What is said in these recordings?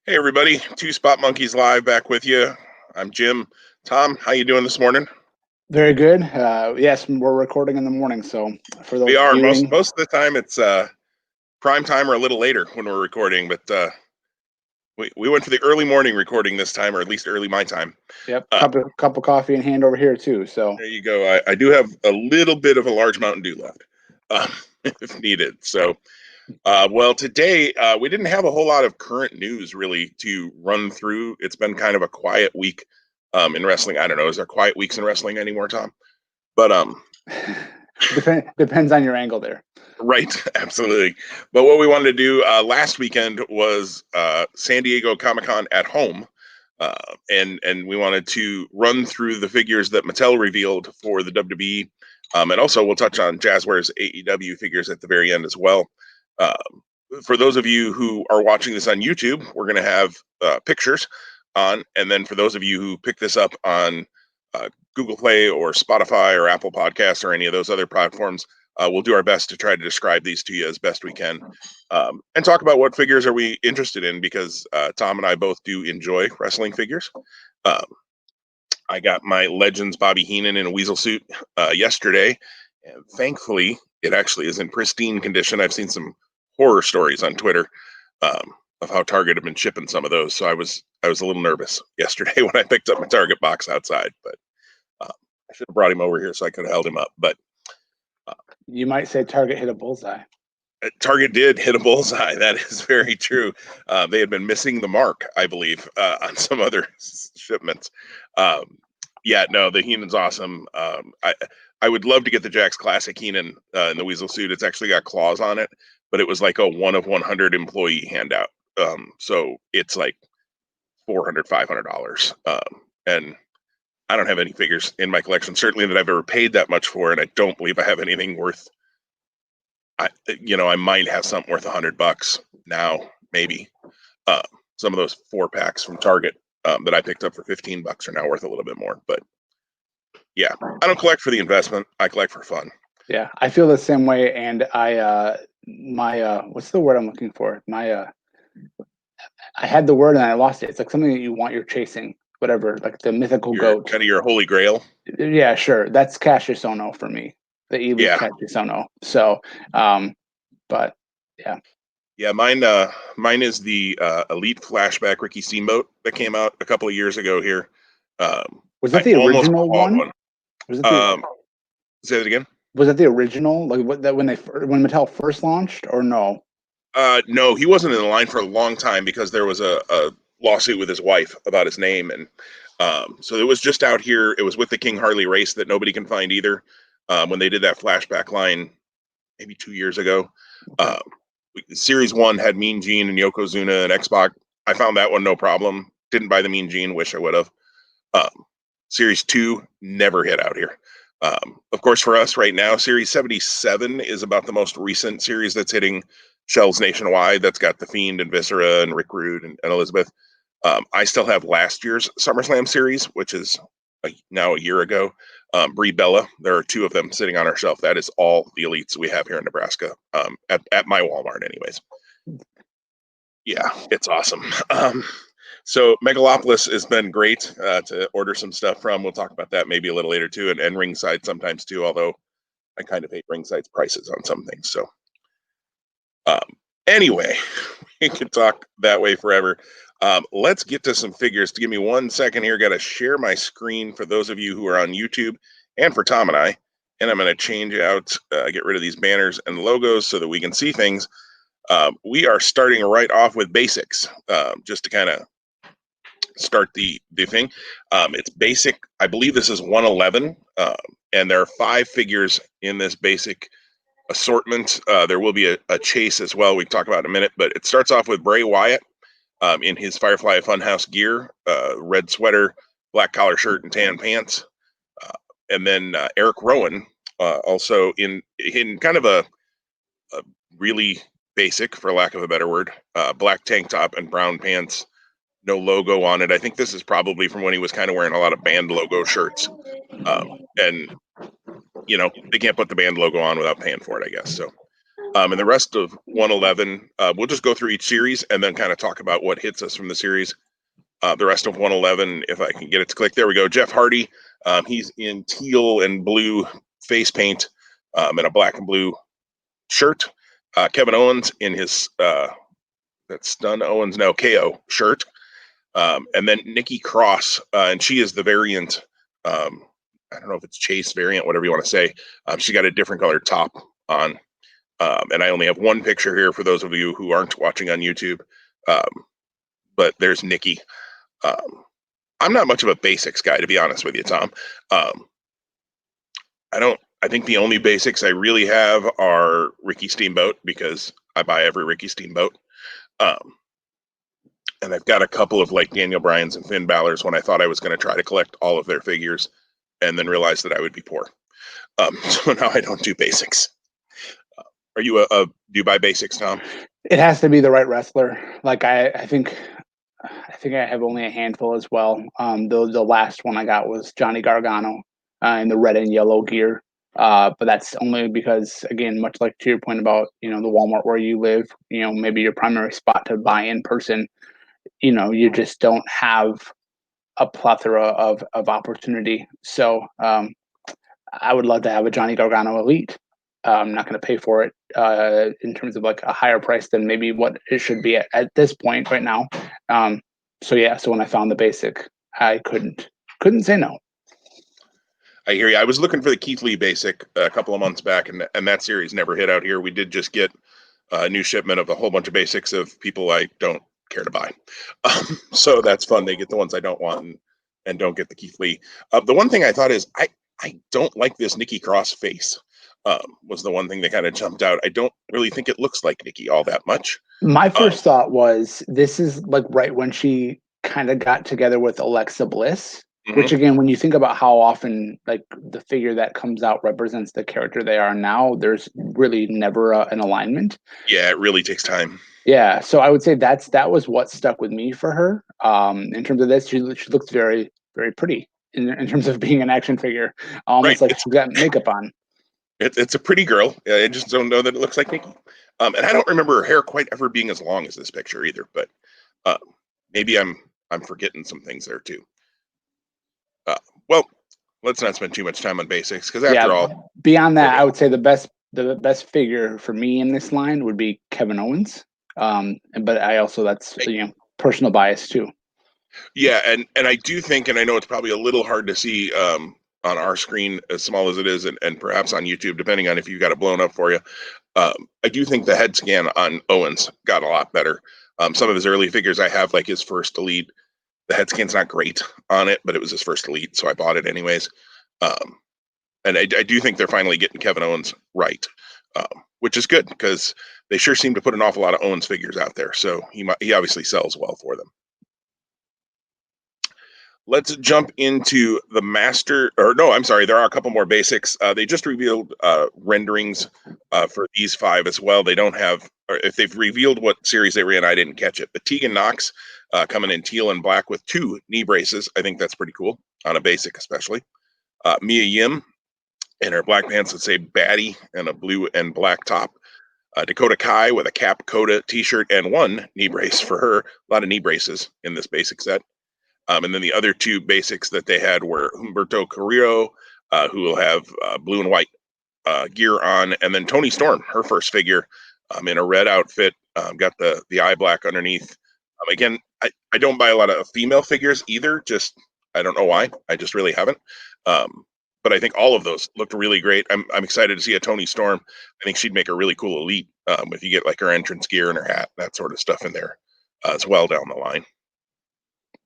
Hey everybody, Two Spot Monkeys live back with you. I'm Jim. Tom, how you doing this morning? Very good. Yes, we're recording in the morning, so for We those are most viewing, most of the time it's prime time or a little later when we're recording, but we went for the early morning recording this time, or at least early my time. yep, Uh, cup of coffee in hand over here too. So there you go. I do have a little bit of a large Mountain Dew left, uh, if needed. So, well, today we didn't have a whole lot of current news really to run through. It's been kind of a quiet week in wrestling. I don't know. Is there quiet weeks in wrestling anymore, Tom? But depends on your angle there. right, absolutely. But what we wanted to do last weekend was San Diego Comic-Con at home, and we wanted to run through the figures that Mattel revealed for the WWE, and also we'll touch on Jazzware's AEW figures at the very end as well. For those of you who are watching this on YouTube, we're going to have pictures on, and then for those of you who pick this up on uh, Google Play or Spotify or Apple Podcasts or any of those other platforms, we'll do our best to try to describe these to you as best we can, and talk about what figures are we interested in, because Tom and I both do enjoy wrestling figures. Um, I got my Legends Bobby Heenan in a weasel suit yesterday, and thankfully it actually is in pristine condition. I've seen some horror stories on Twitter of how Target have been shipping some of those, so I was a little nervous yesterday when I picked up my Target box outside, but I should have brought him over here so I could have held him up. But You might say Target hit a bullseye. Target did hit a bullseye. That is very true. They had been missing the mark, I believe, on some other shipments. Um, yeah, no, the Heenan's awesome. I would love to get the Jax Classic Heenan in the Weasel suit. It's actually got claws on it, but it was like a 1 of 100 employee handout. So it's like $400, $500. And I don't have any figures in my collection, certainly that I've ever paid that much for, and I don't believe I have anything worth. I might have something worth $100 now, maybe. Uh, some of those 4 packs from Target that I picked up for $15 are now worth a little bit more. But yeah, I don't collect for the investment. I collect for fun. Yeah, I feel the same way, and my what's the word I'm looking for? I had the word and I lost it. It's like something that you want, you're chasing, whatever, like the mythical Your goat. kind of your holy grail. Yeah, sure. That's Cassius Ono for me, the elite Yeah, Cassius Ono. So, but yeah. yeah. Mine is the Elite Flashback Ricky Steamboat that came out a couple of years ago here. Was I that the almost original bought one? one. Was it the Um, Say that again. Was that the original? Like what that when Mattel first launched, or no? No, he wasn't in the line for a long time because there was a lawsuit with his wife about his name, and so it was just out here. It was with the King Harley race that nobody can find either. When they did that flashback line maybe 2 years ago, Okay. um, Series One had Mean Gene and Yokozuna and X-Pac. I found that one no problem. Didn't buy the Mean Gene. Wish I would have. Um, Series Two never hit out here. Of course, for us right now, Series 77 is about the most recent series that's hitting shelves nationwide. That's got The Fiend and Viscera and Rick Rude and Elizabeth. I still have last year's SummerSlam series, which is now a year ago. Brie Bella, there are 2 of them sitting on our shelf. That is all the elites we have here in Nebraska, at my Walmart, anyways. Yeah, it's awesome. So Megalopolis has been great to order some stuff from. We'll talk about that maybe a little later too, and Ringside sometimes too. Although I kind of hate Ringside's prices on some things. So um, anyway, we could talk that way forever. Let's get to some figures. Give me 1 second here. Got to share my screen for those of you who are on YouTube and for Tom and I. And I'm going to change out, get rid of these banners and logos so that we can see things. We are starting right off with basics, just to kind of start the thing. It's basic. I believe this is 111, and there are 5 figures in this basic assortment. There will be a chase as well. We can talk about in a minute, but it starts off with Bray Wyatt in his Firefly Funhouse gear, red sweater, black collar shirt, and tan pants. And then Eric Rowan, also in kind of a really basic, for lack of a better word, black tank top and brown pants, no logo on it. I think this is probably from when he was kind of wearing a lot of band logo shirts. And they can't put the band logo on without paying for it, I guess. So And the rest of 111, we'll just go through each series and then kind of talk about what hits us from the series. The rest of 111, if I can get it to click. There we go. Jeff Hardy. He's in teal and blue face paint and a black and blue shirt. Kevin Owens in his that's Stun Owens, no, KO shirt. And then Nikki Cross, and she is the variant. I don't know if it's Chase variant, whatever you want to say. She got a different color top on. And I only have one picture here for those of you who aren't watching on YouTube. But there's Nikki. I'm not much of a basics guy, to be honest with you, Tom. I think the only basics I really have are Ricky Steamboat, because I buy every Ricky Steamboat. And I've got a couple of like Daniel Bryan's and Finn Balor's when I thought I was going to try to collect all of their figures and then realized that I would be poor. So now I don't do basics. Are you do you buy basics, Tom? It has to be the right wrestler. Like I think I have only a handful as well. The last one I got was Johnny Gargano in the red and yellow gear. But that's only because, again, much like to your point about, the Walmart where you live, maybe your primary spot to buy in person, you just don't have a plethora of opportunity. So I would love to have a Johnny Gargano Elite. I'm not going to pay for it in terms of like a higher price than maybe what it should be at this point right now. So when I found the basic, I couldn't say no. I hear you. I was looking for the Keith Lee basic a couple of months back, and that series never hit out here. We did just get a new shipment of a whole bunch of basics of people I don't care to buy. So that's fun. They get the ones I don't want and don't get the Keith Lee. The one thing I thought is I don't like this Nikki Cross face. Was the one thing that kind of jumped out. I don't really think it looks like Nikki all that much. My first thought was this is like right when she kind of got together with Alexa Bliss. Which again, when you think about how often like the figure that comes out represents the character they are now, there's really never an alignment. Yeah, it really takes time. Yeah, so I would say that was what stuck with me for her. In terms of this, she looks very, very pretty in terms of being an action figure, almost Right. like she's got makeup on. It's a pretty girl. I just don't know that it looks like Nikki. And I don't remember her hair quite ever being as long as this picture either. But maybe I'm forgetting some things there too. Well, let's not spend too much time on basics because after all, beyond that, I would say the best figure for me in this line would be Kevin Owens. But I also that's personal bias too. Yeah, and I do think, and I know it's probably a little hard to see on our screen, as small as it is, and perhaps on YouTube, depending on if you got it blown up for you. I do think the head scan on Owens got a lot better. Some of his early figures I have, like his first Elite, the head scan's not great on it, but it was his first Elite, so I bought it anyways. And I do think they're finally getting Kevin Owens right, which is good because they sure seem to put an awful lot of Owens figures out there. So he obviously sells well for them. Let's jump into the master, or no, I'm sorry. There are a couple more basics. They just revealed renderings for these 5 as well. They don't have, or if they've revealed what series they ran, I didn't catch it. But Tegan Knox coming in teal and black with 2 knee braces. I think that's pretty cool on a basic, especially. Mia Yim in her black pants that say Baddie and a blue and black top. Dakota Kai with a Cap Coda t-shirt and 1 knee brace for her. A lot of knee braces in this basic set. And then the other 2 basics that they had were Humberto Carrillo, who will have blue and white gear on, and then Toni Storm, her first figure, in a red outfit, got the eye black underneath. Again, I don't buy a lot of female figures either. Just I don't know why. I just really haven't. But I think all of those looked really great. I'm excited to see a Toni Storm. I think she'd make a really cool Elite if you get like her entrance gear and her hat, that sort of stuff in there as well down the line.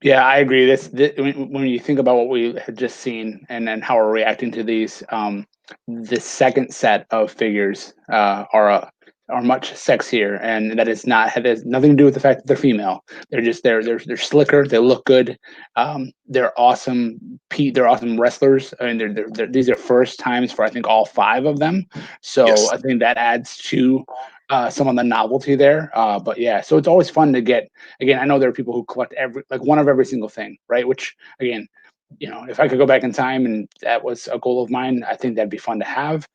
Yeah, I agree. This when you think about what we had just seen and then how we're reacting to these, the second set of figures are much sexier, and that is not has nothing to do with the fact that they're female. They're just they're slicker. They look good. They're awesome. They're awesome wrestlers. I mean, these are first times for I think all 5 of them. So Yes. I think that adds to some of the novelty there. But yeah, so it's always fun to get. Again, I know there are people who collect one of every single thing, right? Which again, if I could go back in time and that was a goal of mine, I think that'd be fun to have.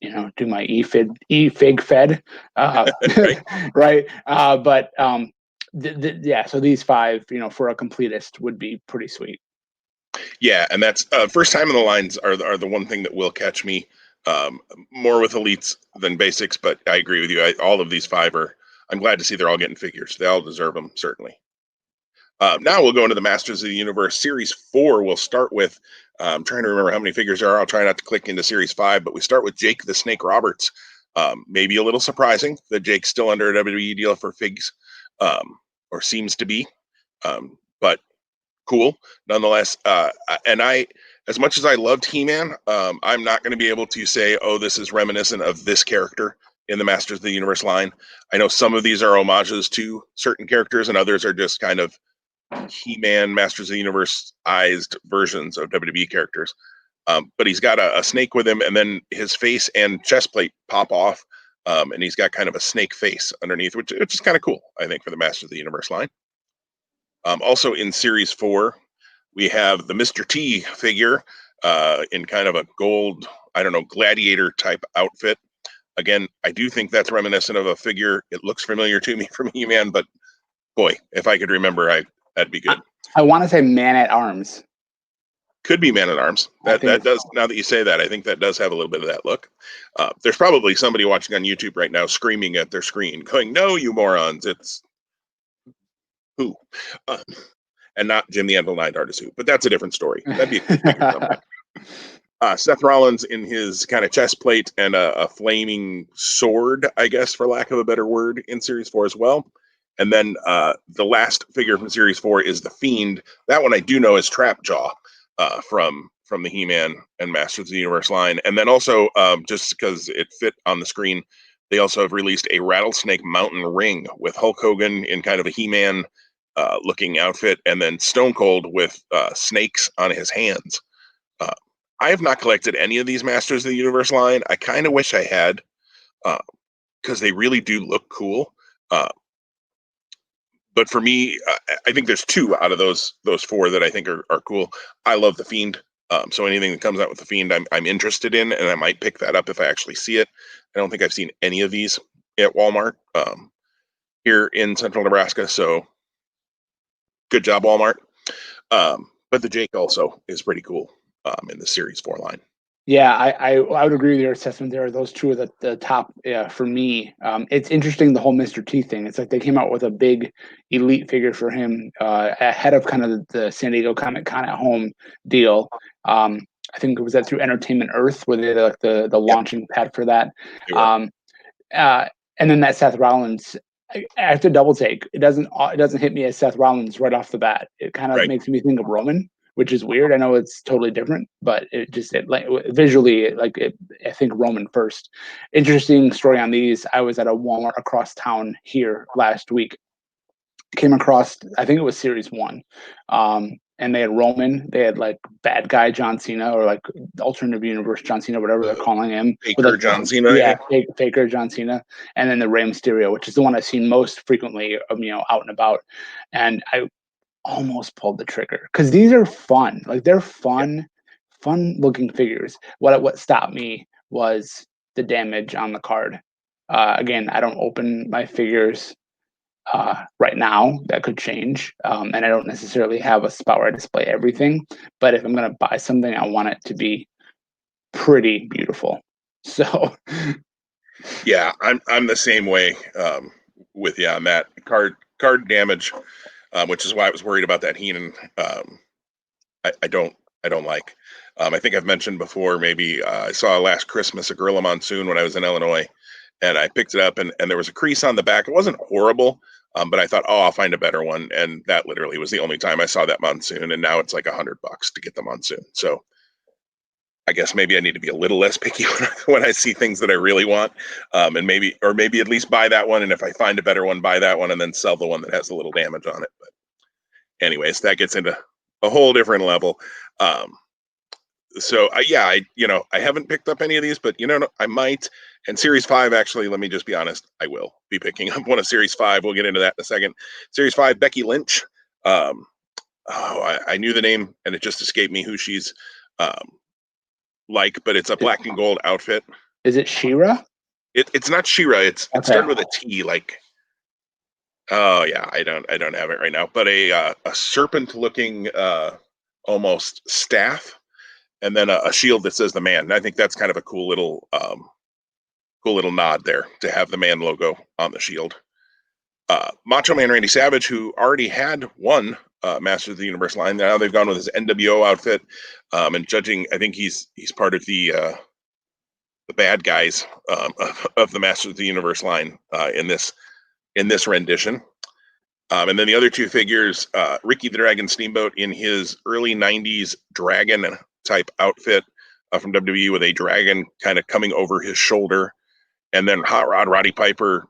do my e-fig fed, Right? right? But yeah, so these five, for a completist would be pretty sweet. Yeah, and that's first time in the lines are the one thing that will catch me more with elites than basics. But I agree with you. All of these five are. I'm glad to see they're all getting figures. They all deserve them, certainly. Now we'll go into the Masters of the Universe Series 4. We'll start with. I'm trying to remember how many figures there are. I'll try not to click into Series 5, but we start with Jake the Snake Roberts. Maybe a little surprising that Jake's still under a WWE deal for figs, or seems to be. But cool nonetheless. And as much as I loved He-Man, I'm not going to be able to say, oh, this is reminiscent of this character in the Masters of the Universe line. I know some of these are homages to certain characters, and others are just kind of He-Man, Masters of the Universe-ized versions of WWE characters. But he's got a snake with him, and then his face and chest plate pop off, and he's got kind of a snake face underneath, which is kind of cool, I think, for the Masters of the Universe line. Also in Series 4, we have the Mr. T figure in kind of a gold, I don't know, gladiator type outfit. Again, I do think that's reminiscent of a figure. It looks familiar to me from He-Man, but boy, if I could remember, that'd be good. I want to say Man at Arms. Could be Man at Arms. That does. Now that you say that, I think that does have a little bit of that look. There's probably somebody watching on YouTube right now screaming at their screen, going, "No, you morons! It's who?" And not Jim the Anvil Knight Artist Who. But that's a different story. That'd be a cool figure someday. Seth Rollins in his kind of chest plate and a flaming sword, I guess, for lack of a better word, in Series 4 as well. And then the last figure from Series 4 is the Fiend. That one I do know is Trapjaw from the He-Man and Masters of the Universe line. And then also, just because it fit on the screen, they also have released a Rattlesnake Mountain ring with Hulk Hogan in kind of a He-Man looking outfit, and then Stone Cold with snakes on his hands. I have not collected any of these Masters of the Universe line. I kind of wish I had, because they really do look cool. But for me, I think there's two out of those four that I think are cool. I love the Fiend. So anything that comes out with the Fiend, I'm interested in, and I might pick that up if I actually see it. I don't think I've seen any of these at Walmart here in Central Nebraska. So good job, Walmart. But the Jake also is pretty cool in the Series 4 line. Yeah, I would agree with your assessment there. Those two are the top for me. It's interesting, the whole Mr. T thing. It's like they came out with a big elite figure for him ahead of kind of the San Diego Comic-Con at home deal. I think it was that through Entertainment Earth where they had like the launching pad for that. And then that Seth Rollins, I have to double take. It doesn't hit me as Seth Rollins right off the bat. It kind of makes me think of Roman, which is weird. I know it's totally different, but visually, I think Roman first. Interesting story on these. I was at a Walmart across town here last week. Came across, I think it was Series 1. And they had Roman, they had like bad guy John Cena, or like alternative universe John Cena, whatever they're calling him. Faker John Cena. Yeah, Faker John Cena. And then the Rey Mysterio, which is the one I've seen most frequently, out and about. And I almost pulled the trigger because these are fun. Like they're fun looking figures. What stopped me was the damage on the card. Again, I don't open my figures right now. That could change, and I don't necessarily have a spot where I display everything. But if I'm going to buy something, I want it to be pretty beautiful. So yeah, I'm the same way with you on that card damage, which is why I was worried about that Heenan. I don't like. I think I've mentioned before. Maybe I saw last Christmas a Gorilla Monsoon when I was in Illinois, and I picked it up, and there was a crease on the back. It wasn't horrible, but I thought, oh, I'll find a better one, and that literally was the only time I saw that Monsoon. And now it's like $100 to get the Monsoon. So I guess maybe I need to be a little less picky when I see things that I really want, and maybe at least buy that one. And if I find a better one, buy that one, and then sell the one that has a little damage on it. But anyways, that gets into a whole different level. So I haven't picked up any of these, but I might. And Series 5, actually, let me just be honest, I will be picking up one of Series 5. We'll get into that in a second. Series 5, Becky Lynch. I knew the name, and it just escaped me who she's but it's a black and gold outfit. Is it She-Ra? It's not She-Ra. It Okay. started with a T, like. Oh yeah, I don't have it right now, but a serpent-looking almost staff, and then a shield that says the man. And I think that's kind of a cool little nod there to have the man logo on the shield. Macho Man Randy Savage, who already had one Masters of the Universe line, now they've gone with his NWO outfit, and judging, I think he's part of the bad guys of the Masters of the Universe line in this rendition. And then the other two figures, Ricky the Dragon Steamboat in his early 90s dragon type outfit from WWE with a dragon kind of coming over his shoulder. And then Hot Rod Roddy Piper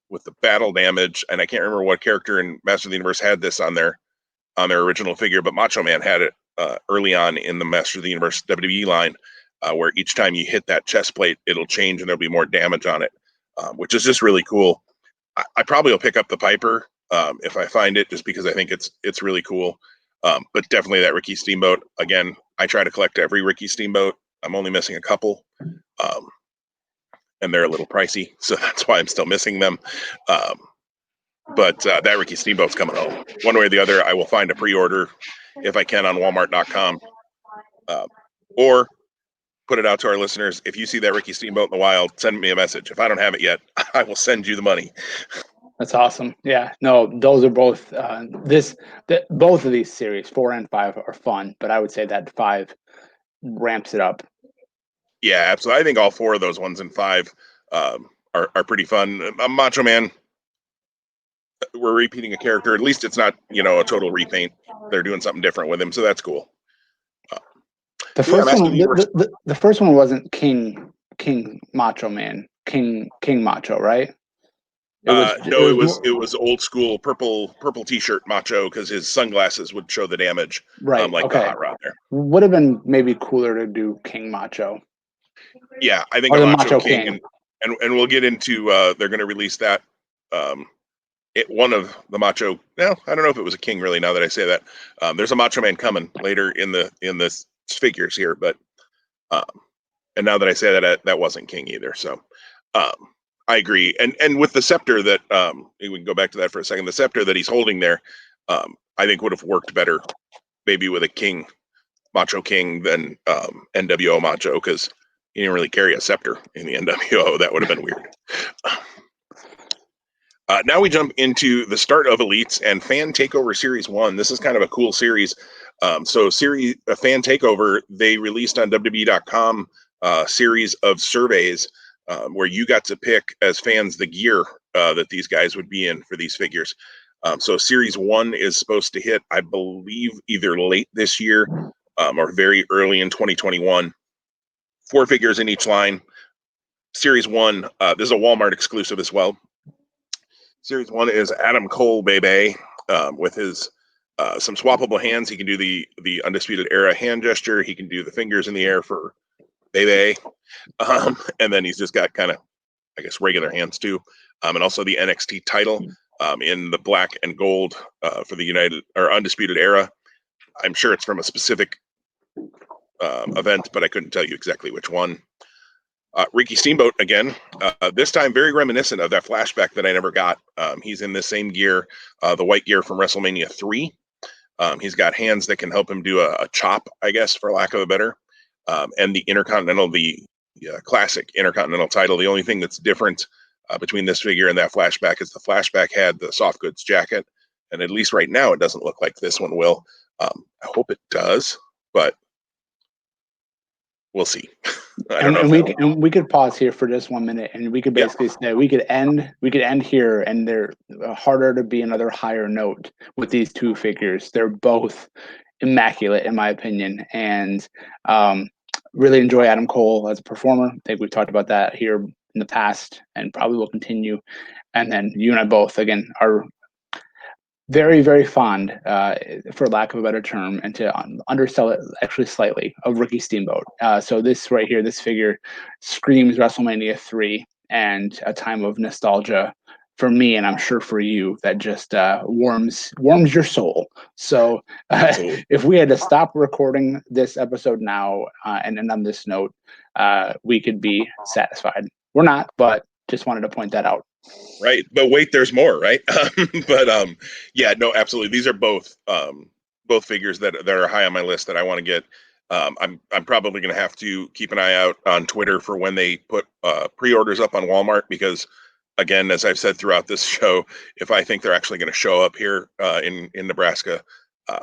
with the battle damage. And I can't remember what character in Master of the Universe had this on their original figure, but Macho Man had it early on in the Master of the Universe WWE line, where each time you hit that chest plate, it'll change and there'll be more damage on it, which is just really cool. I probably will pick up the Piper if I find it, just because I think it's really cool. But definitely that Ricky Steamboat. Again, I try to collect every Ricky Steamboat. I'm only missing a couple, and they're a little pricey, so that's why I'm still missing them. But that Ricky Steamboat's coming home. One way or the other, I will find a pre-order if I can on Walmart.com, or put it out to our listeners. If you see that Ricky Steamboat in the wild, send me a message. If I don't have it yet, I will send you the money. That's awesome. Yeah, no, those are both both of these series 4 and 5 are fun, but I would say that 5 ramps it up. Yeah, absolutely. I think all 4 of those ones in 5 are pretty fun. Macho Man, we're repeating a character. At least it's not a total repaint. They're doing something different with him, so that's cool. The first one, the first one wasn't King Macho Man, King Macho, right? It was old school purple T-shirt Macho, because his sunglasses would show the damage, right? like Okay. the Hot Rod there. Would have been maybe cooler to do King Macho. Yeah, I think or a the Macho King. And we'll get into they're going to release that. One of the Macho. Well, I don't know if it was a King really. Now that I say that, there's a Macho Man coming later in the figures here, but and now that I say that, that wasn't King either. So I agree. And with the scepter that we can go back to that for a second. The scepter that he's holding there, I think would have worked better maybe with a King, Macho King, than NWO Macho, because he didn't really carry a scepter in the NWO. That would have been weird. Now we jump into the start of Elites and Fan Takeover Series 1. This is kind of a cool series. Fan Takeover, they released on WWE.com a series of surveys where you got to pick as fans the gear that these guys would be in for these figures. So Series 1 is supposed to hit, I believe, either late this year or very early in 2021. 4 figures in each line. Series 1, this is a Walmart exclusive as well. Series 1 is Adam Cole, baby, with his some swappable hands. He can do the Undisputed Era hand gesture. He can do the fingers in the air for baby. And then he's just got kind of, I guess, regular hands too. And also the NXT title in the black and gold for the United or Undisputed Era. I'm sure it's from a specific event, but I couldn't tell you exactly which one. Ricky Steamboat again, this time very reminiscent of that flashback that I never got. He's in the same gear, the white gear from WrestleMania 3. He's got hands that can help him do a chop, I guess, for lack of a better. And the Intercontinental, the classic Intercontinental title. The only thing that's different between this figure and that flashback is the flashback had the soft goods jacket. And at least right now, it doesn't look like this one will. I hope it does, but we'll see. We could pause here for just 1 minute, and we could basically say we could end here, and they're harder to be another higher note with these 2 figures. They're both immaculate in my opinion, and really enjoy Adam Cole as a performer. I think we've talked about that here in the past, and probably will continue. And then you and I both, again, are very, very fond, for lack of a better term, and to undersell it actually slightly, of Ricky Steamboat. So this right here, this figure screams WrestleMania 3 and a time of nostalgia for me, and I'm sure for you, that just warms your soul. So Absolutely. if we had to stop recording this episode now and end on this note, we could be satisfied. We're not, but just wanted to point that out. Right. But wait, there's more, right? But yeah, no, absolutely. These are both figures that are high on my list that I want to get. I'm probably going to have to keep an eye out on Twitter for when they put pre-orders up on Walmart, because again, as I've said throughout this show, if I think they're actually going to show up here in Nebraska,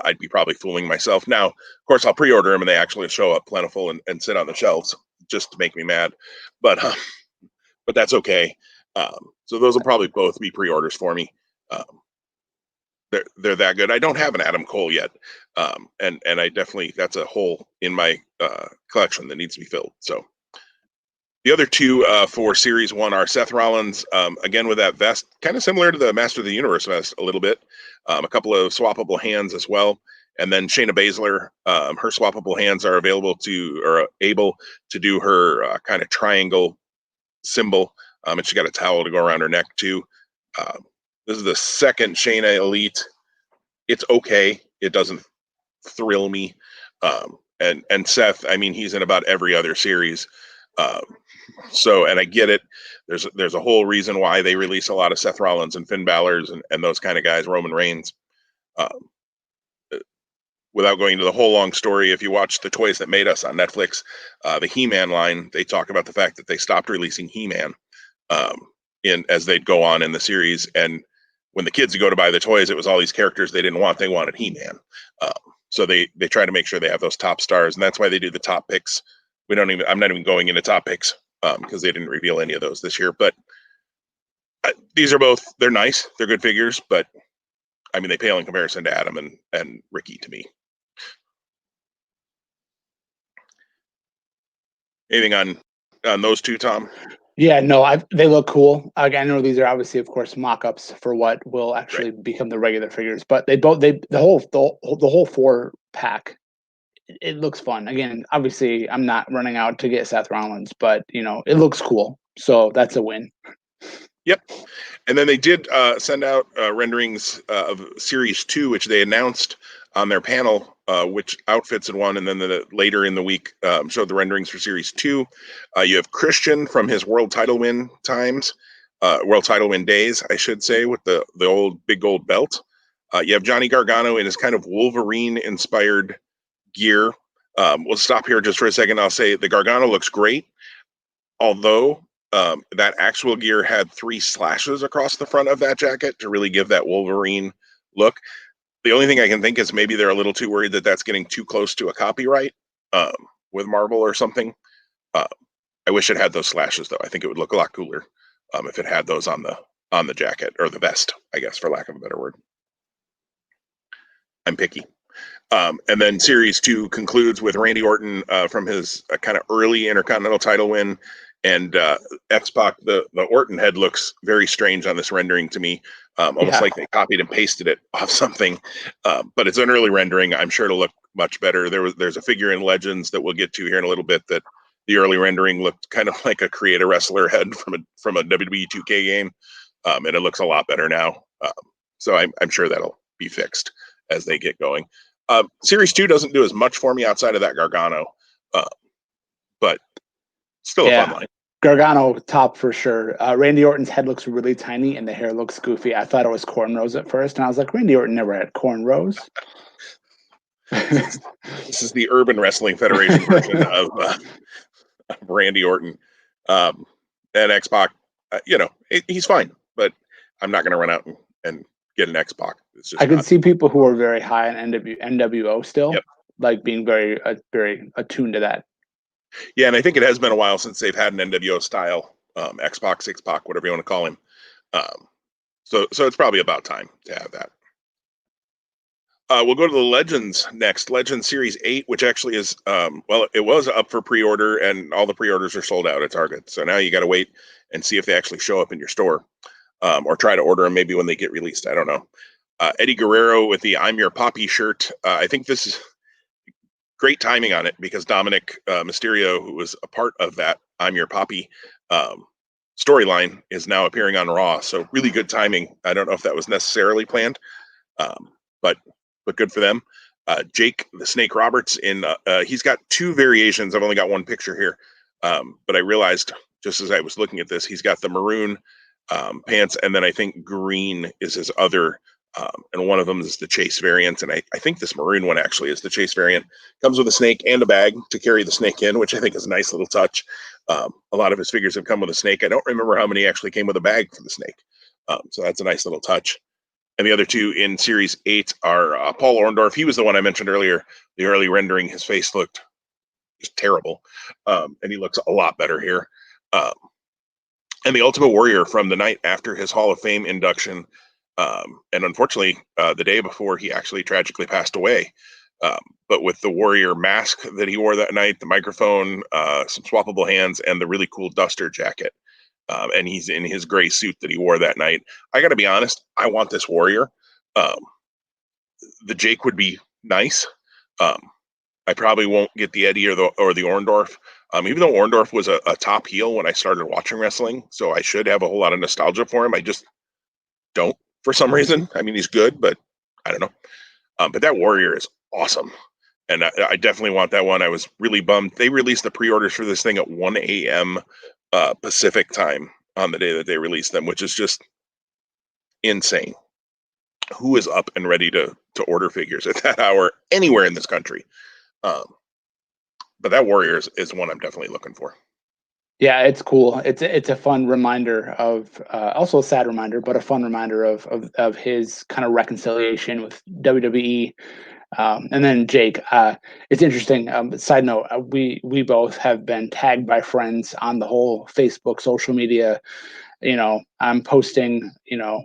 I'd be probably fooling myself. Now, of course, I'll pre-order them and they actually show up plentiful and sit on the shelves just to make me mad. But that's okay. So those will probably both be pre-orders for me. Um, they're that good. I don't have an Adam Cole yet, and I definitely, that's a hole in my collection that needs to be filled. So the other two for Series 1 are Seth Rollins, again with that vest, kind of similar to the Master of the Universe vest a little bit. A couple of swappable hands as well. And then Shayna Baszler, her swappable hands are available to, or able to do her kind of triangle symbol. And she got a towel to go around her neck too. This is the second Shayna Elite. It's okay. It doesn't thrill me. And Seth, I mean, he's in about every other series. So, and I get it. There's a whole reason why they release a lot of Seth Rollins and Finn Balor's and those kind of guys, Roman Reigns. Without going into the whole long story, if you watch The Toys That Made Us on Netflix, the He-Man line, they talk about the fact that they stopped releasing He-Man as they'd go on in the series. And when the kids go to buy the toys, it was all these characters they didn't want. They wanted He-Man. So they try to make sure they have those top stars, and that's why they do the top picks. I'm not even going into top picks because they didn't reveal any of those this year. But these are both, they're nice. They're good figures, but I mean, they pale in comparison to Adam and Ricky to me. Anything on those two, Tom? Yeah, no, they look cool. Again, I know these are obviously, of course, mock-ups for what will Right. actually become the regular figures, but the whole 4-pack, it looks fun. Again, obviously, I'm not running out to get Seth Rollins, but it looks cool, so that's a win. Yep. And then they did send out renderings of Series 2, which they announced on their panel, which outfits had won. And then later in the week showed the renderings for Series 2. You have Christian from his world title win days, I should say, with the old big gold belt. You have Johnny Gargano in his kind of Wolverine-inspired gear. We'll stop here just for a second. I'll say the Gargano looks great, although that actual gear had 3 slashes across the front of that jacket to really give that Wolverine look. The only thing I can think is maybe they're a little too worried that that's getting too close to a copyright with Marvel or something. I wish it had those slashes, though. I think it would look a lot cooler if it had those on the jacket, or the vest, I guess, for lack of a better word. I'm picky. And then Series 2 concludes with Randy Orton from his kind of early Intercontinental title win. And X-Pac, the Orton head looks very strange on this rendering to me, almost like they copied and pasted it off something. But it's an early rendering. I'm sure it'll look much better. There's a figure in Legends that we'll get to here in a little bit that the early rendering looked kind of like a Create a Wrestler head from a WWE 2K game, and it looks a lot better now. So I'm sure that'll be fixed as they get going. Series 2 doesn't do as much for me outside of that Gargano, but still a fun line. Gargano top for sure. Randy Orton's head looks really tiny and the hair looks goofy. I thought it was cornrows at first, and I was like, Randy Orton never had cornrows. This is the Urban Wrestling Federation version of Randy Orton. And X-Pac, he's fine, but I'm not going to run out and get an X-Pac. I can see people who are very high on NWO still, Yep, like being very attuned to that. Yeah, and I think it has been a while since they've had an NWO style X-Pac, Six-Pac, whatever you want to call him. So it's probably about time to have that. We'll go to the Legends next. Legends Series 8, which actually is, it was up for pre-order, and all the pre-orders are sold out at Target. So now you got to wait and see if they actually show up in your store, or try to order them maybe when they get released. I don't know. Eddie Guerrero with the I'm Your Poppy shirt. I think this is great timing on it because Dominic Mysterio, who was a part of that I'm Your Poppy storyline is now appearing on Raw. So really good timing. I don't know if that was necessarily planned, um, but good for them. Jake the Snake Roberts he's got two variations. I've only got one picture here, but I realized just as I was looking at this, he's got the maroon pants, and then I think green is his other. And one of them is the chase variant, and I think this maroon one actually is the chase variant. Comes with a snake and a bag to carry the snake in, which I think is a nice little touch. A lot of his figures have come with a snake. I don't remember how many actually came with a bag for the snake, so that's a nice little touch. And the other two in Series 8 are Paul Orndorff. He was the one I mentioned earlier. The early rendering, his face looked just terrible, and he looks a lot better here. And the Ultimate Warrior from the night after his Hall of Fame induction, and unfortunately, the day before he actually tragically passed away. But with the Warrior mask that he wore that night, the microphone, some swappable hands, and the really cool duster jacket. And he's in his gray suit that he wore that night. I got to be honest, I want this Warrior. Um, the Jake would be nice. Um, I probably won't get the Eddie or the Orndorff. Even though Orndorff was a top heel when I started watching wrestling, so I should have a whole lot of nostalgia for him. I just don't for some reason. I mean, he's good, but I don't know. But that Warrior is awesome, and I definitely want that one. I was really bummed. They released the pre-orders for this thing at 1 a.m. Pacific time on the day that they released them, which is just insane. Who is up and ready to order figures at that hour anywhere in this country? Um, but that Warrior is one I'm definitely looking for. Yeah, it's cool. It's a fun reminder of also a sad reminder, but a fun reminder of his kind of reconciliation with WWE. And then Jake, it's interesting. Side note, we both have been tagged by friends on the whole Facebook social media. I'm posting.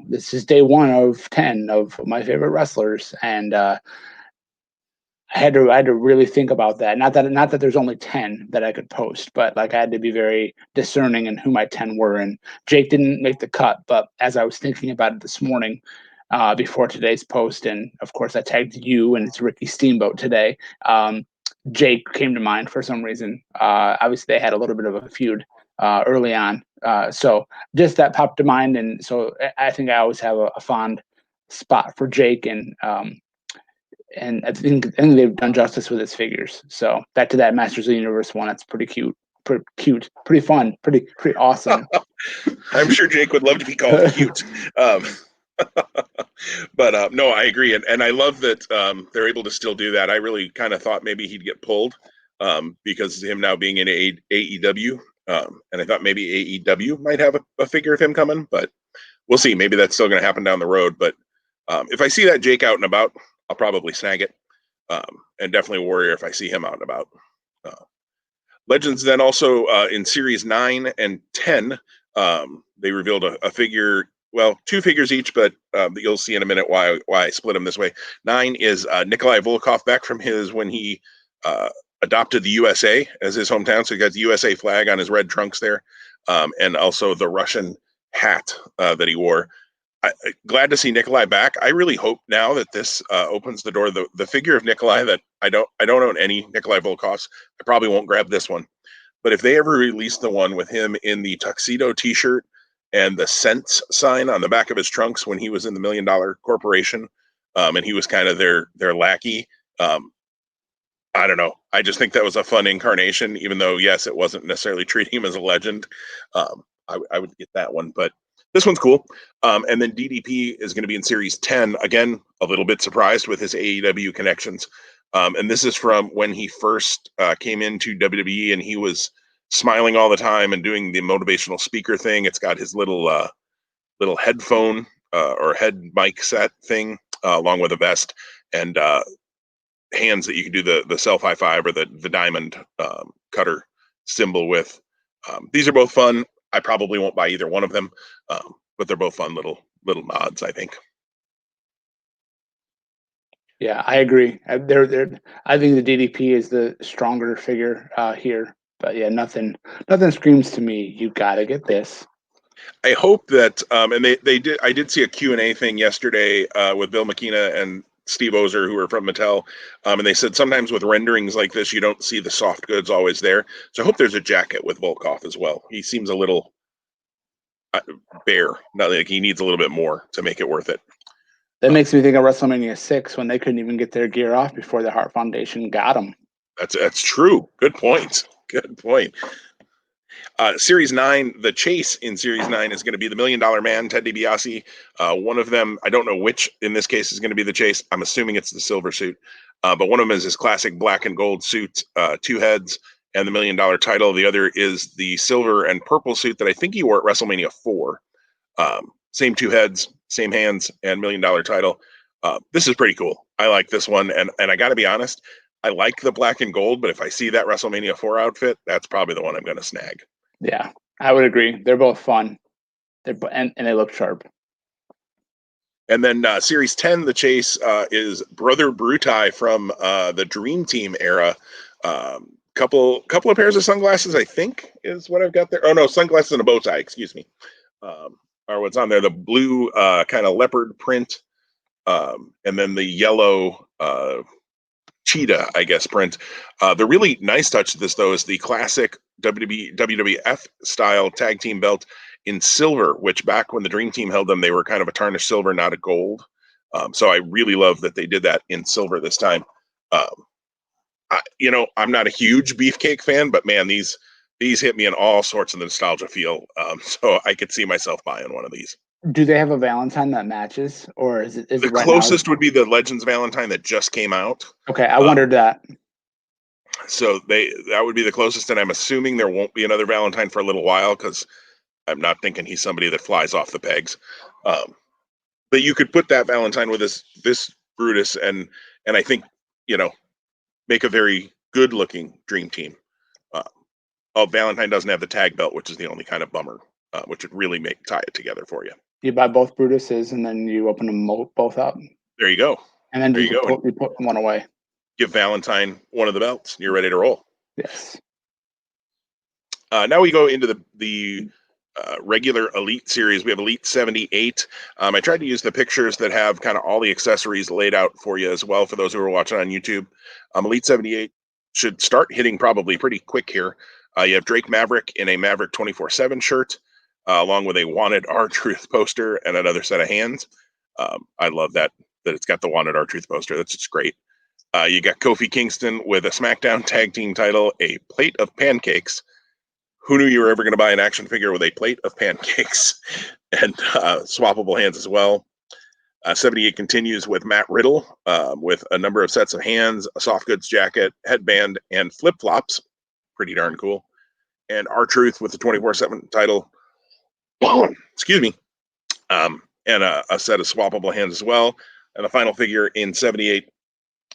This is day 1 of 10 of my favorite wrestlers, and I had to really think about that. Not that there's only 10 that I could post, but like I had to be very discerning in who my 10 were. And Jake didn't make the cut, but as I was thinking about it this morning, before today's post, and of course I tagged you and it's Ricky Steamboat today. Jake came to mind for some reason. Obviously they had a little bit of a feud early on, so just that popped to mind, and so I think I always have a fond spot for Jake, and I think they've done justice with his figures. So back to that Masters of the Universe one, it's pretty cute, pretty fun, pretty awesome. I'm sure Jake would love to be called cute. Um, but no, I agree, and I love that they're able to still do that. I really kind of thought maybe he'd get pulled because of him now being in AEW, and I thought maybe AEW might have a figure of him coming, but we'll see. Maybe that's still going to happen down the road. But if I see that Jake out and about, I'll probably snag it, and definitely Warrior if I see him out and about. Legends then also in Series 9 and 10, they revealed a figure, well, 2 figures each, but you'll see in a minute why I split them this way. 9 is Nikolai Volkov back from when he adopted the USA as his hometown, so he got the USA flag on his red trunks there, and also the Russian hat that he wore. Glad to see Nikolai back. I really hope now that this opens the door. The figure of Nikolai that I don't own any Nikolai Volkovs. I probably won't grab this one. But if they ever release the one with him in the tuxedo T-shirt and the cents sign on the back of his trunks when he was in the $1 Million Corporation, and he was kind of their lackey, I don't know. I just think that was a fun incarnation. Even though yes, it wasn't necessarily treating him as a legend. I would get that one, but this one's cool. And then DDP is going to be in Series 10. Again, a little bit surprised with his AEW connections. And this is from when he first came into WWE, and he was smiling all the time and doing the motivational speaker thing. It's got his little headphone or head mic set thing along with a vest and hands that you can do the self high five or the diamond cutter symbol with. These are both fun. I probably won't buy either one of them, but they're both fun little nods, I think. Yeah, I agree. I think the DDP is the stronger figure here. But yeah, nothing screams to me, you gotta get this. I hope that, and they did. I did see a Q&A thing yesterday with Bill McKenna and Steve Ozer, who are from Mattel, and they said sometimes with renderings like this, you don't see the soft goods always there. So I hope there's a jacket with Volkov as well. He seems a little bare. Not like he needs a little bit more to make it worth it. That makes me think of WrestleMania 6 when they couldn't even get their gear off before the Hart Foundation got them. That's true. Good point. Good point. Series 9, the chase in Series 9 is going to be the $1 Million Man, Ted DiBiase. One of them, I don't know which in this case is going to be the chase. I'm assuming it's the silver suit. But one of them is his classic black and gold suit, 2 heads, and the $1 Million title. The other is the silver and purple suit that I think he wore at WrestleMania 4. Same 2 heads, same hands, and $1 Million title. This is pretty cool. I like this one. And I got to be honest, I like the black and gold, but if I see that WrestleMania 4 outfit, that's probably the one I'm going to snag. Yeah, I would agree. They're both fun. And they look sharp. And then Series 10, the chase is Brother Brutai from the Dream Team era. Couple of pairs of sunglasses, I think, is what I've got there. Oh no, sunglasses and a bow tie. Excuse me. Or what's on there? The blue kind of leopard print, and then the yellow cheetah, I guess, print. The really nice touch to this, though, is the classic WWF style tag team belt in silver, which back when the Dream Team held them, they were kind of a tarnished silver, not a gold. So I really love that they did that in silver this time. I'm not a huge Beefcake fan, but man, these hit me in all sorts of nostalgia feel. So I could see myself buying one of these. Do they have a Valentine that matches, or is it The right now? closest would be the Legends Valentine that just came out. Okay, I wondered that. So that would be the closest, and I'm assuming there won't be another Valentine for a little while because I'm not thinking he's somebody that flies off the pegs. But you could put that Valentine with this Brutus, and I think make a very good looking Dream Team. Valentine doesn't have the tag belt, which is the only kind of bummer, which would really tie it together for you. You buy both Brutuses and then you open them both up. There you go. And then there you go. You put one away. Give Valentine one of the belts. You're ready to roll. Yes. Now we go into the regular Elite series. We have Elite 78. I tried to use the pictures that have kind of all the accessories laid out for you as well for those who are watching on YouTube. Elite 78 should start hitting probably pretty quick here. You have Drake Maverick in a Maverick 24/7 shirt, along with a Wanted R-Truth poster and another set of hands. I love that it's got the Wanted R-Truth poster. That's just great. You got Kofi Kingston with a SmackDown Tag Team title, a plate of pancakes. Who knew you were ever going to buy an action figure with a plate of pancakes and swappable hands as well? 78 continues with Matt Riddle with a number of sets of hands, a soft goods jacket, headband, and flip-flops. Pretty darn cool. And R-Truth with the 24/7 title. Excuse me. And a set of swappable hands as well. And the final figure in 78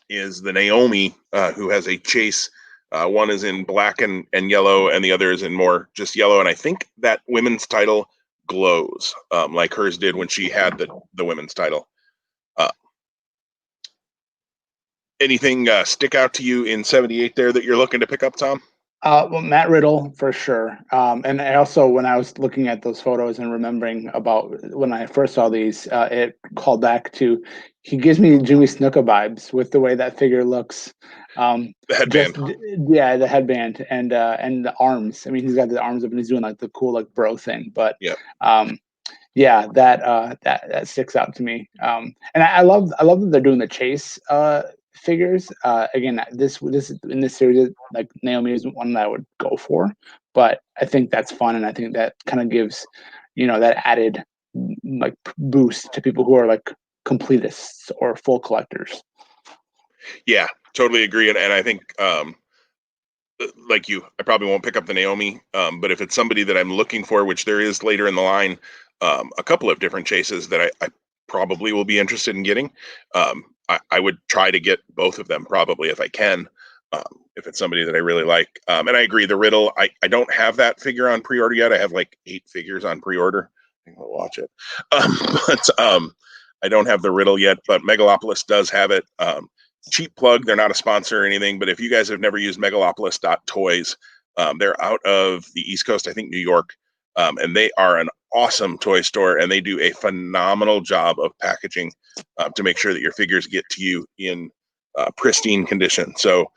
is the Naomi, who has a chase. One is in black and yellow, and the other is in more just yellow. And I think that women's title glows like hers did when she had the women's title. Anything stick out to you in 78 there that you're looking to pick up, Tom? Well, Matt Riddle for sure. And I also, when I was looking at those photos and remembering about when I first saw these, it called back to, he gives me Jimmy Snuka vibes with the way that figure looks. The headband. The headband and the arms. I mean, he's got the arms up and he's doing like the cool like bro thing. But yeah, that sticks out to me. And I love that they're doing the chase figures. Again, this in this series, like Naomi is one that I would go for, but I think that's fun, and I think that kind of gives, that added like boost to people who are like completists or full collectors. Yeah, totally agree, and I think like you, I probably won't pick up the Naomi, but if it's somebody that I'm looking for, which there is later in the line, a couple of different chases that I probably will be interested in getting. I would try to get both of them probably if I can, if it's somebody that I really like. And I agree, the Riddle, I don't have that figure on pre-order yet. I have like 8 figures on pre-order. I think I'll watch it. But I don't have the Riddle yet, but Megalopolis does have it. Cheap plug, they're not a sponsor or anything, but if you guys have never used megalopolis.toys, they're out of the East Coast, I think New York, and they are an awesome toy store, and they do a phenomenal job of packaging to make sure that your figures get to you in pristine condition. So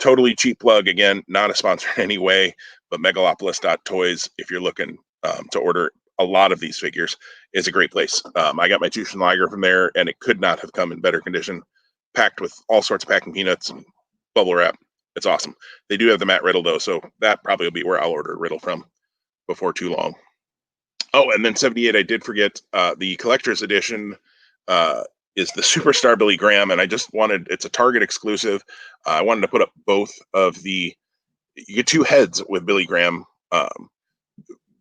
totally cheap plug, again, not a sponsor in any way, but megalopolis.toys if you're looking to order a lot of these figures is a great place. I got my Jushin Liger from there, and it could not have come in better condition, packed with all sorts of packing peanuts and bubble wrap. It's awesome. They do have the Matt Riddle though, so that probably will be where I'll order Riddle from before too long. Oh, and then 78, I did forget the collector's edition is the Superstar Billy Graham, and I just wanted, it's a Target exclusive. I wanted to put up both of the, you get two heads with Billy Graham.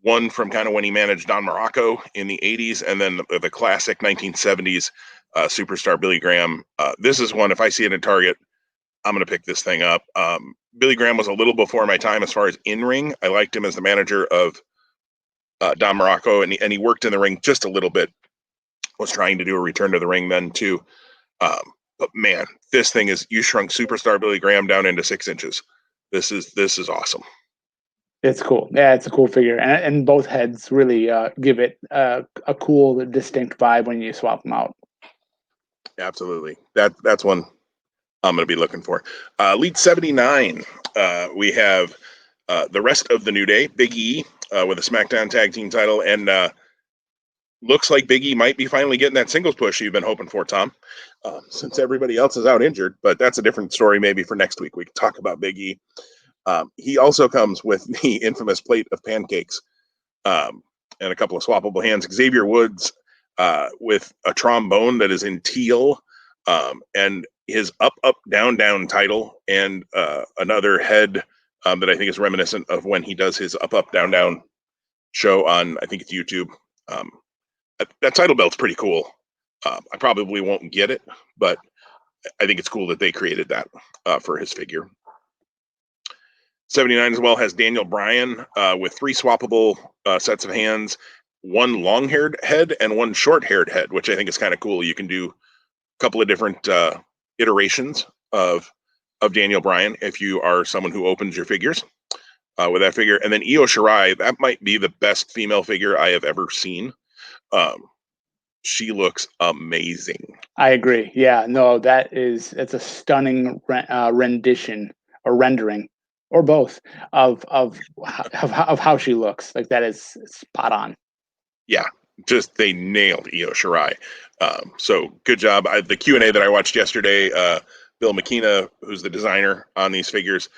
One from kind of when he managed Don Morocco in the 80s, and then the classic 1970s Superstar Billy Graham. This is one, if I see it in Target, I'm going to pick this thing up. Billy Graham was a little before my time as far as in-ring. I liked him as the manager of Don Morocco, and he worked in the ring just a little bit. Was trying to do a return to the ring then too. But man, this thing is, you shrunk Superstar Billy Graham down into 6 inches. This is awesome. It's cool. Yeah, it's a cool figure, and both heads really give it a cool, distinct vibe when you swap them out. Absolutely, that's one I'm going to be looking for. Elite 79. We have the rest of the New Day, Big E with a SmackDown Tag Team title, and looks like Big E might be finally getting that singles push you've been hoping for, Tom, since everybody else is out injured. But that's a different story maybe for next week. We can talk about Big E. He also comes with the infamous plate of pancakes and a couple of swappable hands. Xavier Woods with a trombone that is in teal, and his up, up, down, down title, and another head that I think is reminiscent of when he does his up, up, down, down show on, I think it's YouTube. That title belt's pretty cool. I probably won't get it, but I think it's cool that they created that for his figure. 79 as well has Daniel Bryan with 3 swappable sets of hands, one long-haired head and one short-haired head, which I think is kind of cool. You can do a couple of different iterations of Daniel Bryan if you are someone who opens your figures with that figure. And then Io Shirai, that might be the best female figure I have ever seen. She looks amazing. I agree. Yeah, no, it's a stunning rendition or rendering or both of how she looks. Like, that is spot on. Yeah, just they nailed Io Shirai. So good job. The Q&A that I watched yesterday, Bill McKenna, who's the designer on these figures,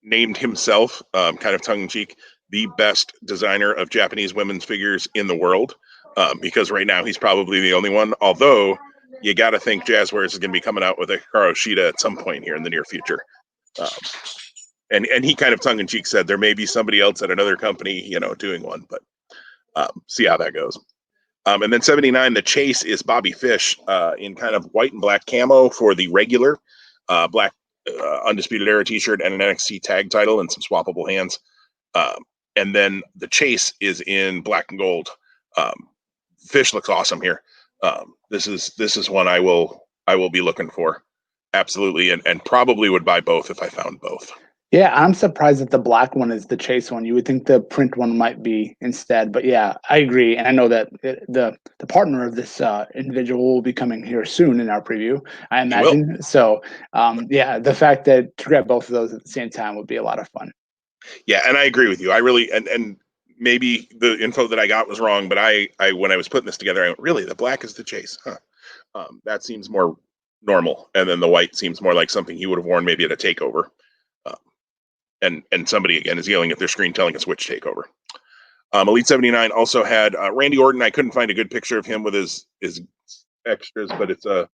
named himself, kind of tongue-in-cheek, the best designer of Japanese women's figures in the world, because right now he's probably the only one, although you got to think Jazzwares is going to be coming out with a Hikaru Shida at some point here in the near future. And he kind of tongue-in-cheek said there may be somebody else at another company, doing one, but see how that goes. And then 79, the chase is Bobby Fish in kind of white and black camo for the regular black Undisputed Era t-shirt and an NXT tag title and some swappable hands. And then the chase is in black and gold. Fish looks awesome here. This is one I will be looking for. Absolutely. And probably would buy both if I found both. Yeah, I'm surprised that the black one is the chase one. You would think the print one might be instead, but yeah, I agree. And I know that the partner of this individual will be coming here soon in our preview, I imagine. So, yeah, the fact that to grab both of those at the same time would be a lot of fun. Yeah, and I agree with you. I really and maybe the info that I got was wrong, but I when I was putting this together, I went, really, the black is the chase, huh? That seems more normal, and then the white seems more like something he would have worn maybe at a takeover. And somebody again is yelling at their screen telling us which takeover. Elite 79 also had Randy Orton. I couldn't find a good picture of him with his extras, but it's a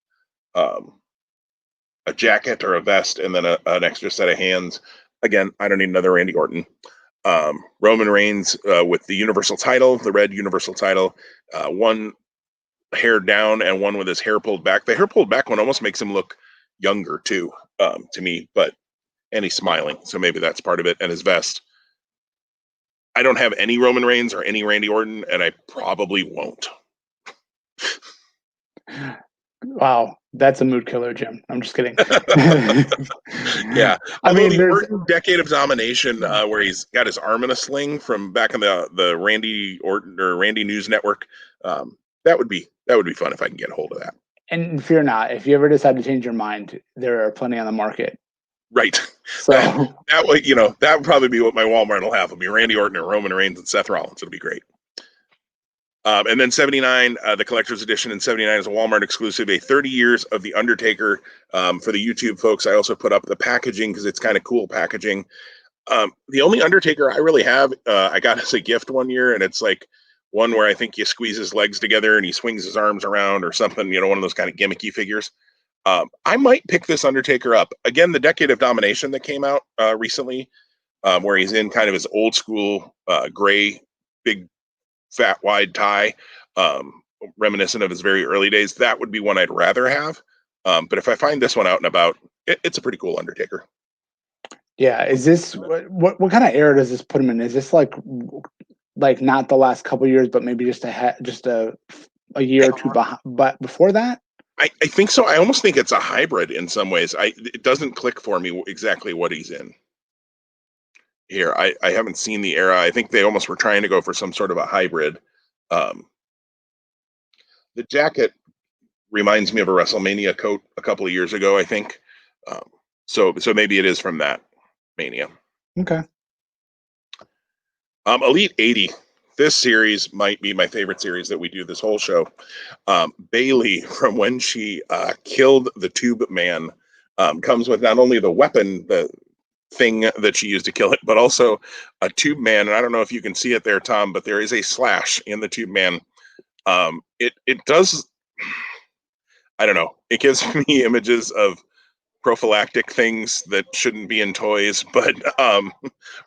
jacket or a vest and then an extra set of hands. Again, I don't need another Randy Orton. Roman Reigns with the Universal title, the red Universal title, one hair down and one with his hair pulled back. The hair pulled back one almost makes him look younger too, to me, and he's smiling, so maybe that's part of it. And his vest. I don't have any Roman Reigns or any Randy Orton, and I probably won't. Wow, that's a mood killer, Jim. I'm just kidding. Yeah, I mean, the Orton Decade of Domination, where he's got his arm in a sling from back in the Randy Orton or Randy News Network, that would be fun if I can get a hold of that. And fear not, if you ever decide to change your mind, there are plenty on the market. Right. So that would, that would probably be what my Walmart will have. It'll be Randy Orton or Roman Reigns and Seth Rollins. It'll be great. And then 79, the collector's edition in 79 is a Walmart exclusive, a 30 years of The Undertaker. For the YouTube folks, I also put up the packaging because it's kind of cool packaging. The only Undertaker I really have, I got as a gift one year, and it's like one where I think you squeeze his legs together and he swings his arms around or something, one of those kind of gimmicky figures. I might pick this Undertaker up. Again, the Decade of Domination that came out recently, where he's in kind of his old school gray, big fat wide tie, reminiscent of his very early days. That would be one I'd rather have. But if I find this one out and about, it's a pretty cool Undertaker. Yeah, is this what kind of era does this put him in? Is this like not the last couple years, but maybe just a year or two but before that? I think so. I almost think it's a hybrid in some ways. It doesn't click for me exactly what he's in here. I haven't seen the era. I think they almost were trying to go for some sort of a hybrid. Um, the jacket reminds me of a WrestleMania coat a couple of years ago, I think. So maybe it is from that Mania. Okay. Elite 80. This series might be my favorite series that we do this whole show. Bailey, from when she killed the Tube Man, comes with not only the weapon, the thing that she used to kill it, but also a Tube Man. And I don't know if you can see it there, Tom, but there is a slash in the Tube Man. It does, I don't know, it gives me images of prophylactic things that shouldn't be in toys, but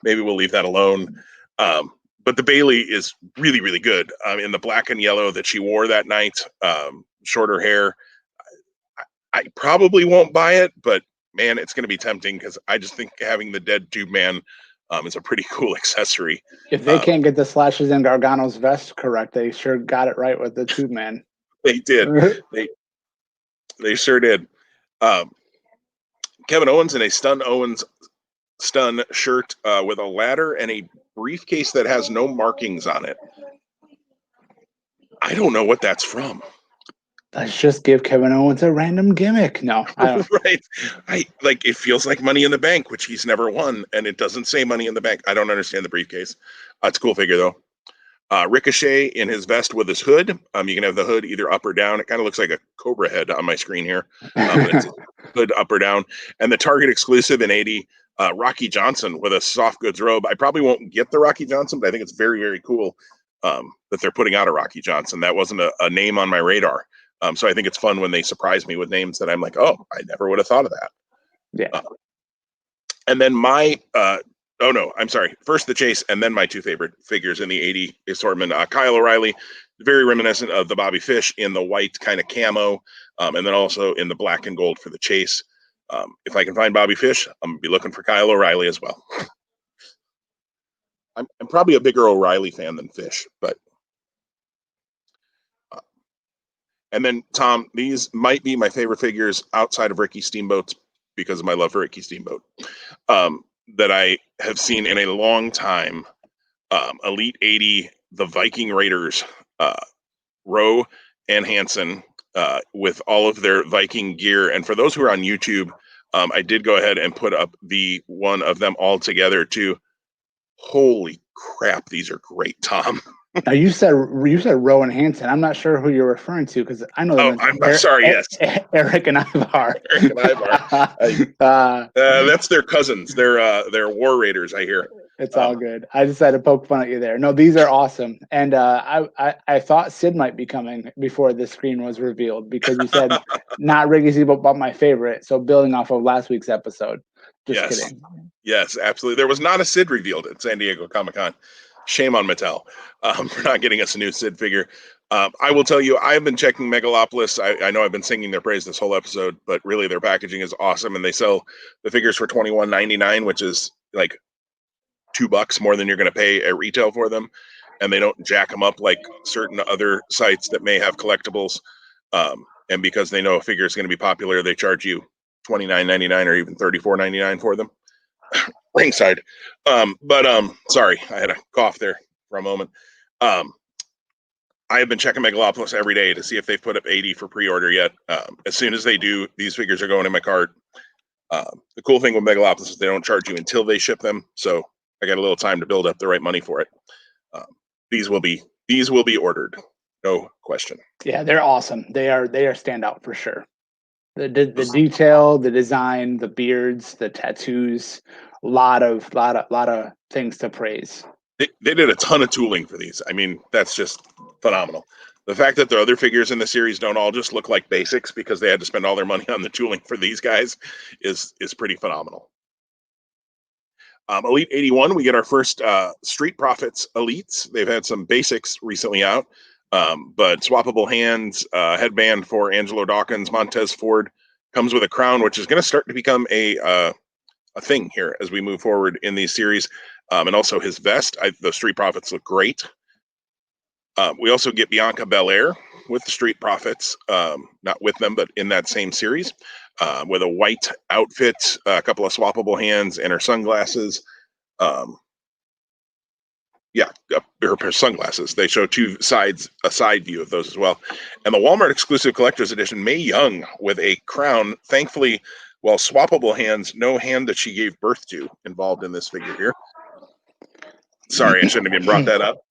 maybe we'll leave that alone. But the Bailey is really, really good. In the black and yellow that she wore that night, shorter hair. I probably won't buy it, but man, it's going to be tempting because I just think having the dead Tube Man is a pretty cool accessory. If they can't get the slashes in Gargano's vest correct, they sure got it right with the Tube Man. They did. They sure did. Kevin Owens in a Stun shirt with a ladder and a briefcase that has no markings on it. I don't know what that's from. Let's just give Kevin Owens a random gimmick. No, I don't. Right. It feels like Money in the Bank, which he's never won, and it doesn't say Money in the Bank. I don't understand the briefcase. It's a cool figure though. Ricochet in his vest with his hood. You can have the hood either up or down. It kind of looks like a Cobra head on my screen here. It's hood up or down. And the Target exclusive in 80, Rocky Johnson with a soft goods robe. I probably won't get the Rocky Johnson, but I think it's very, very cool that they're putting out a Rocky Johnson. That wasn't a name on my radar. So I think it's fun when they surprise me with names that I'm like, oh, I never would have thought of that. Yeah. And then my oh no, I'm sorry. First the Chase, and then my two favorite figures in the 80 assortment. Kyle O'Reilly, very reminiscent of the Bobby Fish in the white kind of camo, and then also in the black and gold for the Chase. If I can find Bobby Fish, I'm gonna be looking for Kyle O'Reilly as well. I'm probably a bigger O'Reilly fan than Fish, but. And then Tom, these might be my favorite figures outside of Ricky Steamboat's because of my love for Ricky Steamboat. That I have seen in a long time. Elite 80, the Viking Raiders, Rowe and Hansen, with all of their Viking gear. And for those who are on YouTube, I did go ahead and put up the one of them all together too. Holy crap, these are great, Tom. Now you said Rowan Hansen. I'm not sure who you're referring to because I know them. I'm sorry. Yes, Eric and Ivar. Eric and Ivar. That's their cousins. They're War Raiders. I hear. It's all good. I just had to poke fun at you there. No, these are awesome, and I thought Sid might be coming before the screen was revealed because you said not Ricky Steamboat, but my favorite. So building off of last week's episode. Just kidding. Yes, absolutely. There was not a Sid revealed at San Diego Comic-Con. Shame on Mattel for not getting us a new Sid figure. I will tell you, I've been checking Megalopolis. I know I've been singing their praise this whole episode, but really their packaging is awesome, and they sell the figures for $21.99, which is like $2 more than you're going to pay at retail for them, and they don't jack them up like certain other sites that may have collectibles. And because they know a figure is going to be popular, they charge you $29.99 or even $34.99 for them. Ringside. Sorry, I had a cough there for a moment. I have been checking Megalopolis every day to see if they've put up 80 for pre-order yet. As soon as they do, these figures are going in my cart. The cool thing with Megalopolis is they don't charge you until they ship them, so I got a little time to build up the right money for it. These will be These will be ordered, no question. Yeah, they're awesome. They are standout for sure. The detail, the design, the beards, the tattoos, lot of things to praise. They did a ton of tooling for these. I mean, that's just phenomenal. The fact that the other figures in the series don't all just look like basics because they had to spend all their money on the tooling for these guys is pretty phenomenal. Elite 81, we get our first Street Profits Elites. They've had some basics recently out, but swappable hands, headband for Angelo Dawkins, Montez Ford comes with a crown, which is going to start to become a thing here as we move forward in these series. And also his vest. The Street Profits look great. We also get Bianca Belair with the Street Profits, not with them, but in that same series, with a white outfit, a couple of swappable hands, and her sunglasses. Yeah, her sunglasses. They show two sides, a side view of those as well. And the Walmart exclusive collector's edition, Mae Young with a crown. Thankfully, well, swappable hands, no hand that she gave birth to involved in this figure here. Sorry, I shouldn't have even brought that up.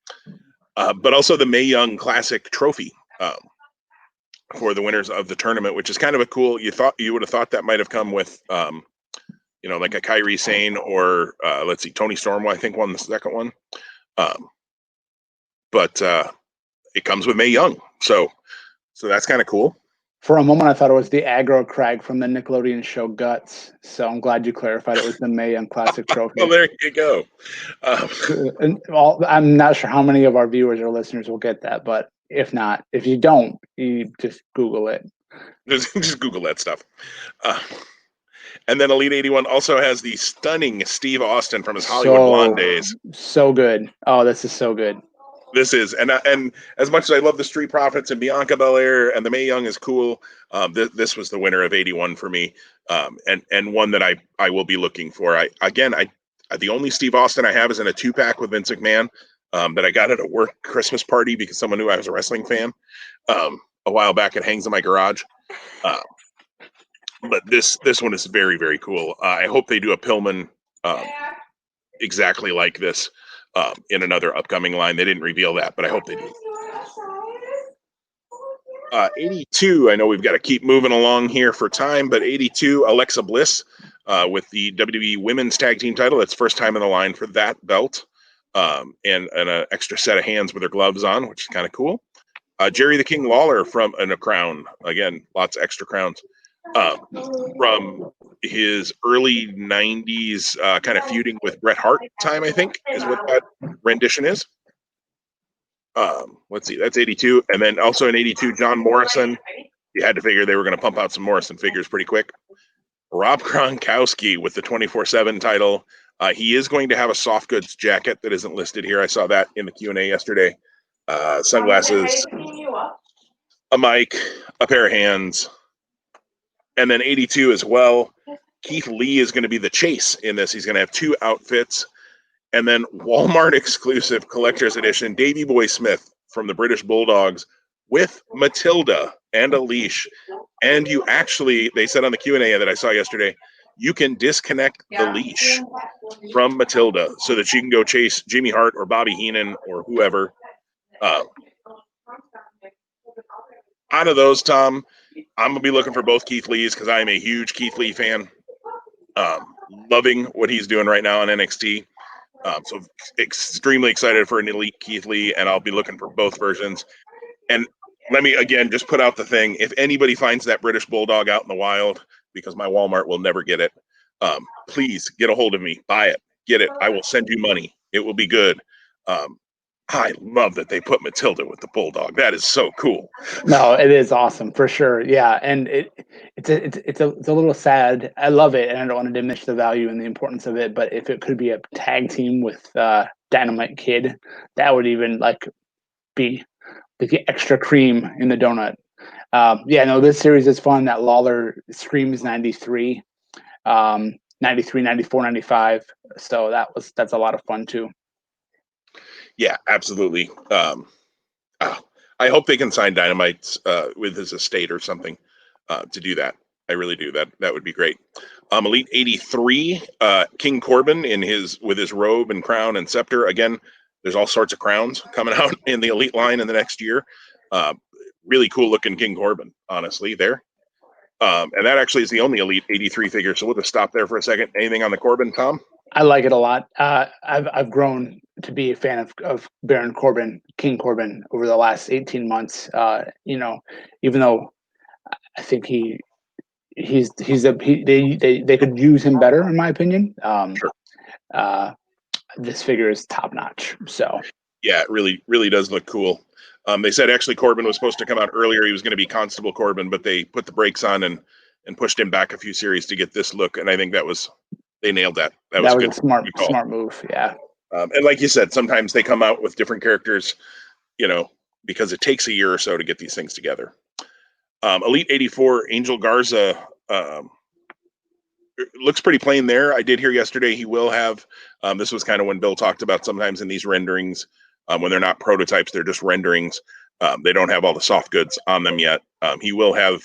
But also the Mae Young Classic Trophy for the winners of the tournament, which is kind of a cool. You would have thought that might have come with, like a Kairi Sane or let's see, Tony Storm. I think won the second one, but it comes with Mae Young, so that's kind of cool. For a moment, I thought it was the aggro Crag from the Nickelodeon show Guts. So I'm glad you clarified it was the Mae Young Classic Trophy. Well, there you go. I'm not sure how many of our viewers or listeners will get that, but if not, if you don't, you just Google it. Just Google that stuff. And then Elite 81 also has the stunning Steve Austin from his Hollywood Blonde days. So good. Oh, this is so good. This is, and as much as I love the Street Profits and Bianca Belair and the Mae Young is cool, this was the winner of 81 for me, and one that I will be looking for. The only Steve Austin I have is in a 2-pack with Vince McMahon that I got at a work Christmas party because someone knew I was a wrestling fan a while back. It hangs in my garage. But this one is very, very cool. I hope they do a Pillman exactly like this in another upcoming line. They didn't reveal that, but I hope they do. 82, I know we've got to keep moving along here for time, but 82, Alexa Bliss with the WWE Women's Tag Team title. That's first time in the line for that belt. And an extra set of hands with her gloves on, which is kind of cool. Jerry the King Lawler from a crown. Again, lots of extra crowns. From his early 90s kind of feuding with Bret Hart time, I think, is what that rendition is. Let's see, that's 82. And then also in 82, John Morrison. You had to figure they were going to pump out some Morrison figures pretty quick. Rob Gronkowski with the 24/7 title. He is going to have a soft goods jacket that isn't listed here. I saw that in the Q&A yesterday. Sunglasses, a mic, a pair of hands, and then 82 as well. Keith Lee is going to be the Chase in this. He's going to have 2 outfits. And then Walmart exclusive collector's edition, Davey Boy Smith from the British Bulldogs with Matilda and a leash. And you actually, they said on the Q&A that I saw yesterday, you can disconnect the leash from Matilda so that she can go chase Jimmy Hart or Bobby Heenan or whoever. Out of those, Tom, I'm going to be looking for both Keith Lees because I am a huge Keith Lee fan. Loving what he's doing right now on NXT. So extremely excited for an Elite Keith Lee, and I'll be looking for both versions. And let me, again, just put out the thing. If anybody finds that British Bulldog out in the wild, because my Walmart will never get it, please get a hold of me. Buy it. Get it. I will send you money. It will be good. I love that they put Matilda with the Bulldog. That is so cool. No, it is awesome for sure. Yeah, and it's a little sad. I love it, and I don't want to diminish the value and the importance of it. But if it could be a tag team with Dynamite Kid, that would even be the extra cream in the donut. Yeah, no, this series is fun. That Lawler Screams 93, 93, 94, 95. So that's a lot of fun too. Yeah, absolutely. I hope they can sign Dynamite with his estate or something to do that. I really do. That would be great. Elite 83, King Corbin with his robe and crown and scepter. Again, There's all sorts of crowns coming out in the Elite line in the next year. Really cool looking King Corbin, honestly, there. And that actually is the only Elite 83 figure. So we'll just stop there for a second. Anything on the Corbin, Tom? I like it a lot. I've grown to be a fan of Baron Corbin, King Corbin, over the last 18 months. Even though I think they could use him better, in my opinion. Sure. This figure is top notch. So yeah, it really does look cool. They said actually Corbin was supposed to come out earlier. He was going to be Constable Corbin, but they put the brakes on and pushed him back a few series to get this look. And I think they nailed that. That was good. A smart move. Yeah. And like you said, sometimes they come out with different characters, because it takes a year or so to get these things together. Elite 84, Angel Garza, looks pretty plain there. I did hear yesterday he will have, this was kind of when Bill talked about sometimes in these renderings, when they're not prototypes, they're just renderings. They don't have all the soft goods on them yet. He will have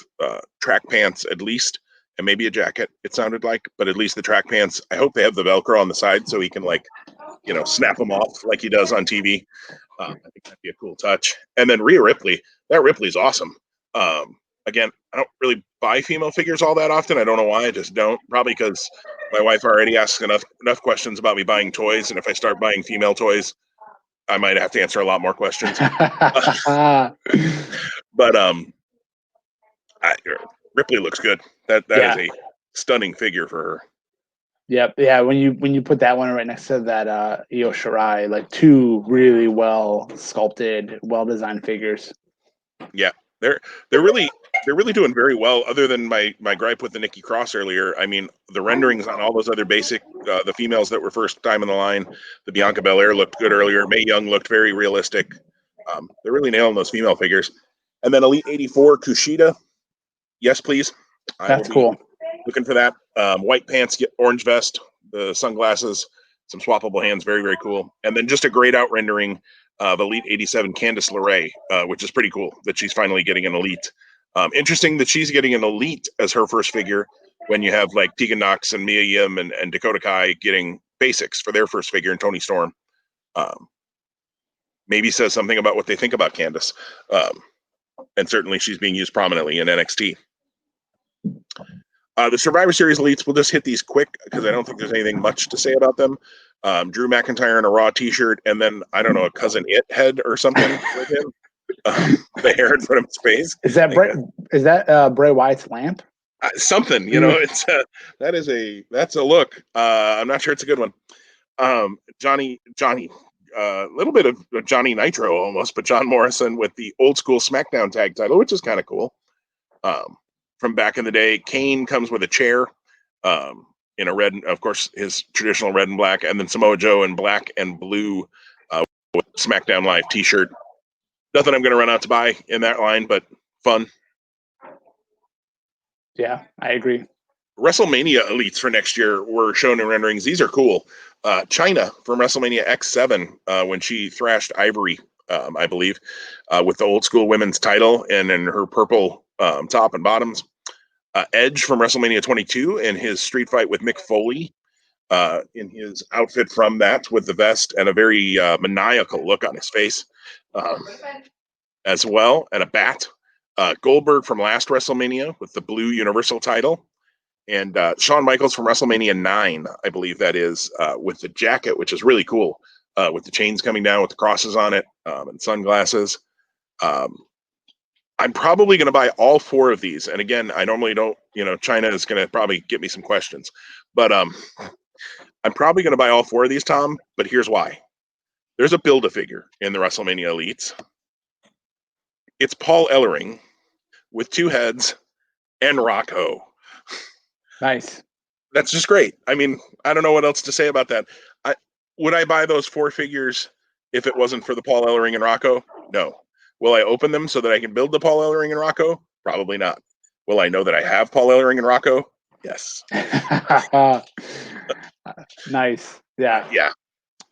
track pants at least, and maybe a jacket, it sounded like, but at least the track pants. I hope they have the Velcro on the side so he can snap them off like he does on TV. I think that'd be a cool touch. And then Rhea Ripley, that Ripley's awesome. Again, I don't really buy female figures all that often. I don't know why. I just don't. Probably because my wife already asks enough questions about me buying toys, and if I start buying female toys, I might have to answer a lot more questions. But Ripley looks good. That is a stunning figure for her. Yep. Yeah. When you put that one right next to that Io Shirai, like two really well sculpted, well designed figures. Yeah, they're really doing very well. Other than my gripe with the Nikki Cross earlier, I mean the renderings on all those other basic the females that were first time in the line, the Bianca Belair looked good earlier. Mae Young looked very realistic. They're really nailing those female figures. And then Elite 84 Kushida, yes please. That's cool. Looking for that. White pants, orange vest, the sunglasses, some swappable hands, very very cool. And then just a grayed out rendering of Elite 87 Candice LeRae, which is pretty cool that she's finally getting an Elite. Interesting that she's getting an Elite as her first figure when you have like Tegan Knox and Mia Yim and Dakota Kai getting basics for their first figure, and Toni Storm. Maybe says something about what they think about Candice. And certainly she's being used prominently in NXT. The Survivor Series Elites, we'll just hit these quick because I don't think there's anything much to say about them. Drew McIntyre in a Raw t-shirt, and then, I don't know, a Cousin It head or something with him. The hair in front of his face. Is that Bray Wyatt's lamp? Something, it's that's a look. I'm not sure it's a good one. Johnny, a little bit of Johnny Nitro almost, but John Morrison with the old school SmackDown tag title, which is kind of cool. From back in the day, Kane comes with a chair, in a red, of course, his traditional red and black, and then Samoa Joe in black and blue with SmackDown Live t-shirt. Nothing I'm going to run out to buy in that line, but fun. Yeah, I agree. WrestleMania Elites for next year were shown in renderings. These are cool. Chyna from WrestleMania X7, when she thrashed Ivory, I believe, with the old school women's title and in her purple top and bottoms. Edge from WrestleMania 22 in his street fight with Mick Foley, in his outfit from that with the vest and a very maniacal look on his face, as well, and a bat. Goldberg from last WrestleMania with the blue Universal title, and Shawn Michaels from WrestleMania 9, I believe that is, with the jacket, which is really cool, with the chains coming down with the crosses on it, and sunglasses. I'm probably going to buy all four of these. And again, I normally don't, China is going to probably get me some questions, but I'm probably going to buy all four of these, Tom, but here's why. There's a Build-A-Figure in the WrestleMania Elites. It's Paul Ellering with two heads and Rocco. Nice. That's just great. I mean, I don't know what else to say about that. Would I buy those four figures if it wasn't for the Paul Ellering and Rocco? No. Will I open them so that I can build the Paul Ellering and Rocco? Probably not. Will I know that I have Paul Ellering and Rocco? Yes. Nice. Yeah. Yeah.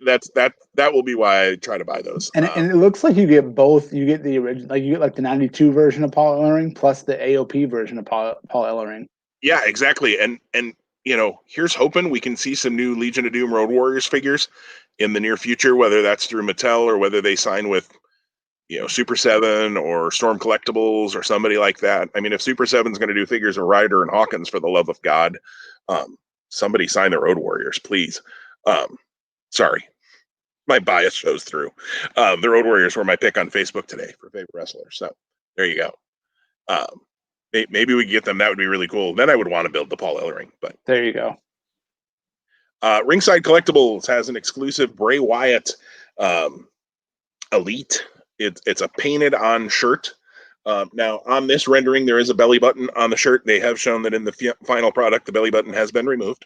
That will be why I try to buy those. And it looks like you get both. You get the original, like you get like the 92 version of Paul Ellering plus the AOP version of Paul Ellering. Yeah, exactly. And here's hoping we can see some new Legion of Doom Road Warriors figures. in the near future, whether that's through Mattel or whether they sign with, Super 7 or Storm Collectibles or somebody like that. I mean, if Super 7's going to do figures of Ryder and Hawkins, for the love of God, somebody sign the Road Warriors, please. Sorry, my bias shows through. The Road Warriors were my pick on Facebook today for favorite wrestler. So there you go. Maybe we could get them. That would be really cool. Then I would want to build the Paul Ellering. But there you go. Ringside Collectibles has an exclusive Bray Wyatt Elite. It's a painted on shirt. Now, on this rendering, there is a belly button on the shirt. They have shown that in the final product, the belly button has been removed.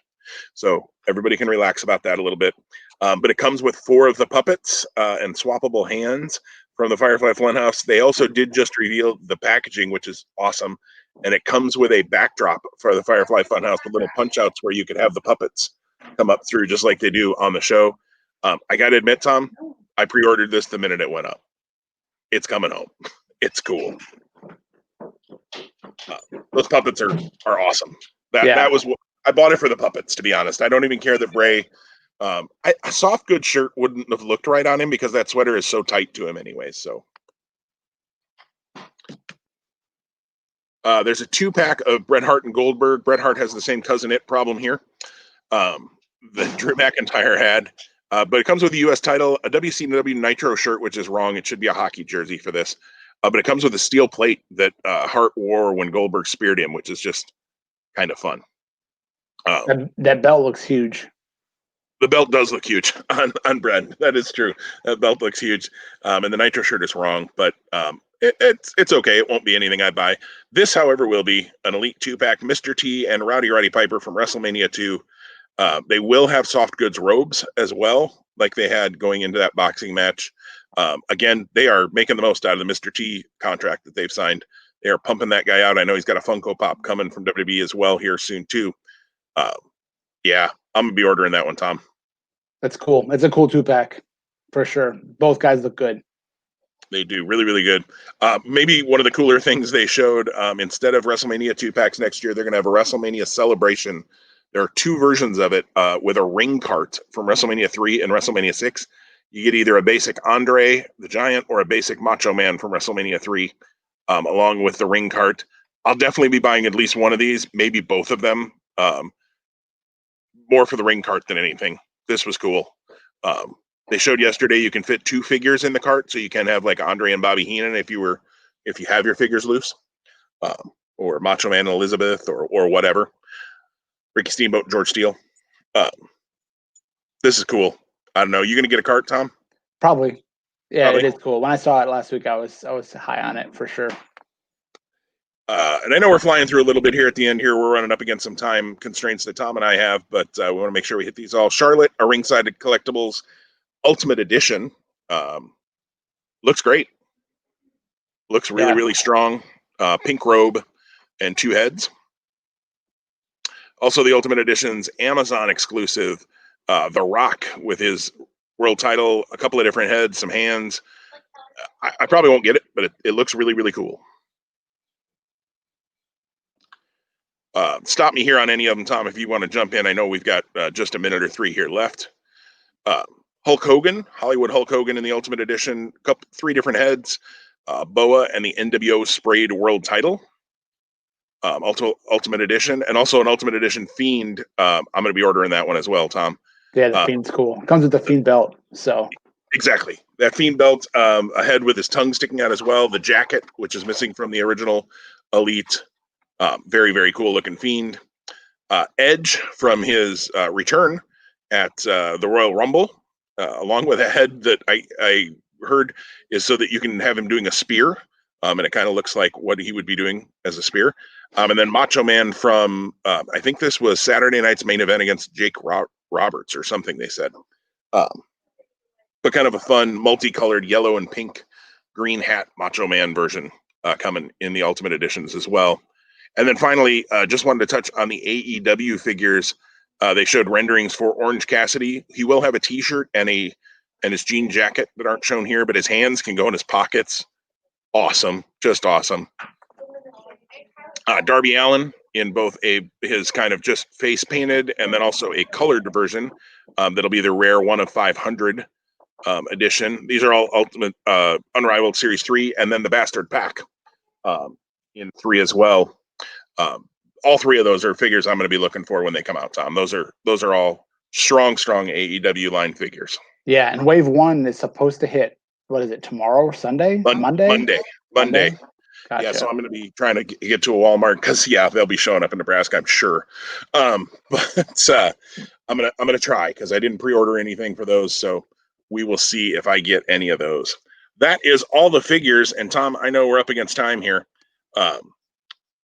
So everybody can relax about that a little bit. But it comes with 4 of the puppets and swappable hands from the Firefly Funhouse. They also did just reveal the packaging, which is awesome. And it comes with a backdrop for the Firefly Funhouse with little punch outs where you could have the puppets come up through just like they do on the show. I got to admit, Tom, I pre-ordered this the minute it went up. It's coming home. It's cool. Those puppets are awesome. That was what I bought it for, the puppets, to be honest. I don't even care that Bray, a soft goods shirt wouldn't have looked right on him because that sweater is so tight to him anyway. So there's a 2-pack of Bret Hart and Goldberg. Bret Hart has the same cousin it problem here that Drew McIntyre had. But it comes with a U.S. title, a WCW Nitro shirt, which is wrong. It should be a hockey jersey for this. But it comes with a steel plate that Hart wore when Goldberg speared him, which is just kind of fun. That belt looks huge. The belt does look huge on Bret. That is true. That belt looks huge. And the Nitro shirt is wrong, but it's okay. It won't be anything I'd buy. This, however, will be an Elite 2-pack, Mr. T and Roddy Piper from WrestleMania 2. They will have soft goods robes as well, like they had going into that boxing match. Again, they are making the most out of the Mr. T contract that they've signed. They are pumping that guy out. I know he's got a Funko Pop coming from WWE as well here soon, too. Yeah, I'm going to be ordering that one, Tom. That's cool. It's a cool 2-pack for sure. Both guys look good. They do really, really good. Maybe one of the cooler things they showed, instead of WrestleMania 2-packs next year, they're going to have a WrestleMania celebration. There are 2 versions of it with a ring cart from WrestleMania 3 and WrestleMania 6. You get either a basic Andre the Giant or a basic Macho Man from WrestleMania 3, along with the ring cart. I'll definitely be buying at least one of these, maybe both of them. More for the ring cart than anything. This was cool. They showed yesterday you can fit 2 figures in the cart, so you can have like Andre and Bobby Heenan if you have your figures loose, or Macho Man and Elizabeth, or whatever. Ricky Steamboat, George Steele. This is cool. I don't know. You gonna get a cart, Tom? Probably. Yeah, Probably. It is cool. When I saw it last week, I was high on it for sure. And I know we're flying through a little bit here at the end here. We're running up against some time constraints that Tom and I have, but we want to make sure we hit these all. Charlotte, a Ringside Collectibles Ultimate Edition. Looks great. Looks really, really strong. Pink robe and 2 heads. Also, the Ultimate Edition's Amazon exclusive, The Rock with his world title, a couple of different heads, some hands. I probably won't get it, but it looks really, really cool. Stop me here on any of them, Tom, if you want to jump in. I know we've got just a minute or 3 here left. Hulk Hogan, Hollywood Hulk Hogan in the Ultimate Edition, 3 different heads, BOA and the NWO sprayed world title. Ultimate Edition, and also an Ultimate Edition Fiend. I'm going to be ordering that one as well, Tom. Yeah, the Fiend's cool. It comes with the Fiend belt, so. Exactly. That Fiend belt, a head with his tongue sticking out as well. The jacket, which is missing from the original Elite. Very, very cool looking Fiend. Edge from his return at the Royal Rumble, along with a head that I heard is so that you can have him doing a spear. And it kind of looks like what he would be doing as a spear. And then Macho Man from, I think this was Saturday night's main event against Jake Roberts or something, they said. But kind of a fun, multicolored yellow and pink green hat Macho Man version coming in the Ultimate Editions as well. And then finally, just wanted to touch on the AEW figures. They showed renderings for Orange Cassidy. He will have a T-shirt and his jean jacket that aren't shown here, but his hands can go in his pockets. Awesome, just awesome. Darby Allin in both his kind of just face painted and then also a colored version. That'll be the rare 1 of 500 edition. These are all Ultimate Unrivaled Series 3, and then the Bastard Pack in 3 as well. All 3 of those are figures I'm going to be looking for when they come out, Tom. Those are all strong AEW line figures. Yeah, and Wave 1 is supposed to hit, what is it, tomorrow or Sunday? Monday. Gotcha. Yeah, so I'm going to be trying to get to a Walmart because they'll be showing up in Nebraska, I'm sure. But I'm gonna try because I didn't pre-order anything for those, so we will see if I get any of those. That is all the figures. And Tom, I know we're up against time here.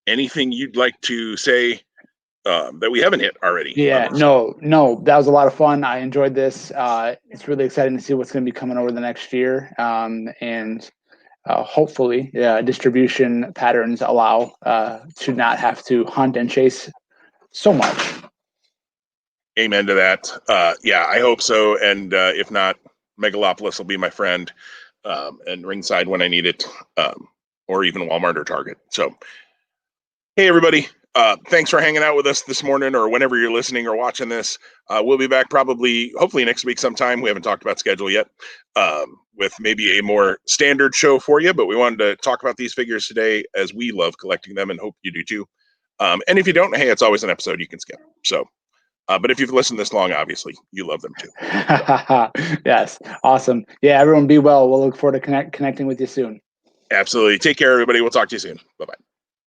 Anything you'd like to say that we haven't hit already? Yeah, no, that was a lot of fun. I enjoyed this. It's really exciting to see what's going to be coming over the next year, and hopefully, distribution patterns allow to not have to hunt and chase so much. Amen to that. I hope so. And if not, Megalopolis will be my friend, and Ringside when I need it, or even Walmart or Target. So, hey, everybody. Thanks for hanging out with us this morning or whenever you're listening or watching this. We'll be back hopefully next week sometime. We haven't talked about schedule yet, with maybe a more standard show for you, but we wanted to talk about these figures today as we love collecting them and hope you do too. And if you don't, hey, it's always an episode you can skip. So, but if you've listened this long, obviously you love them too. Yes. Awesome. Yeah. Everyone be well. We'll look forward to connecting with you soon. Absolutely. Take care, everybody. We'll talk to you soon. Bye-bye.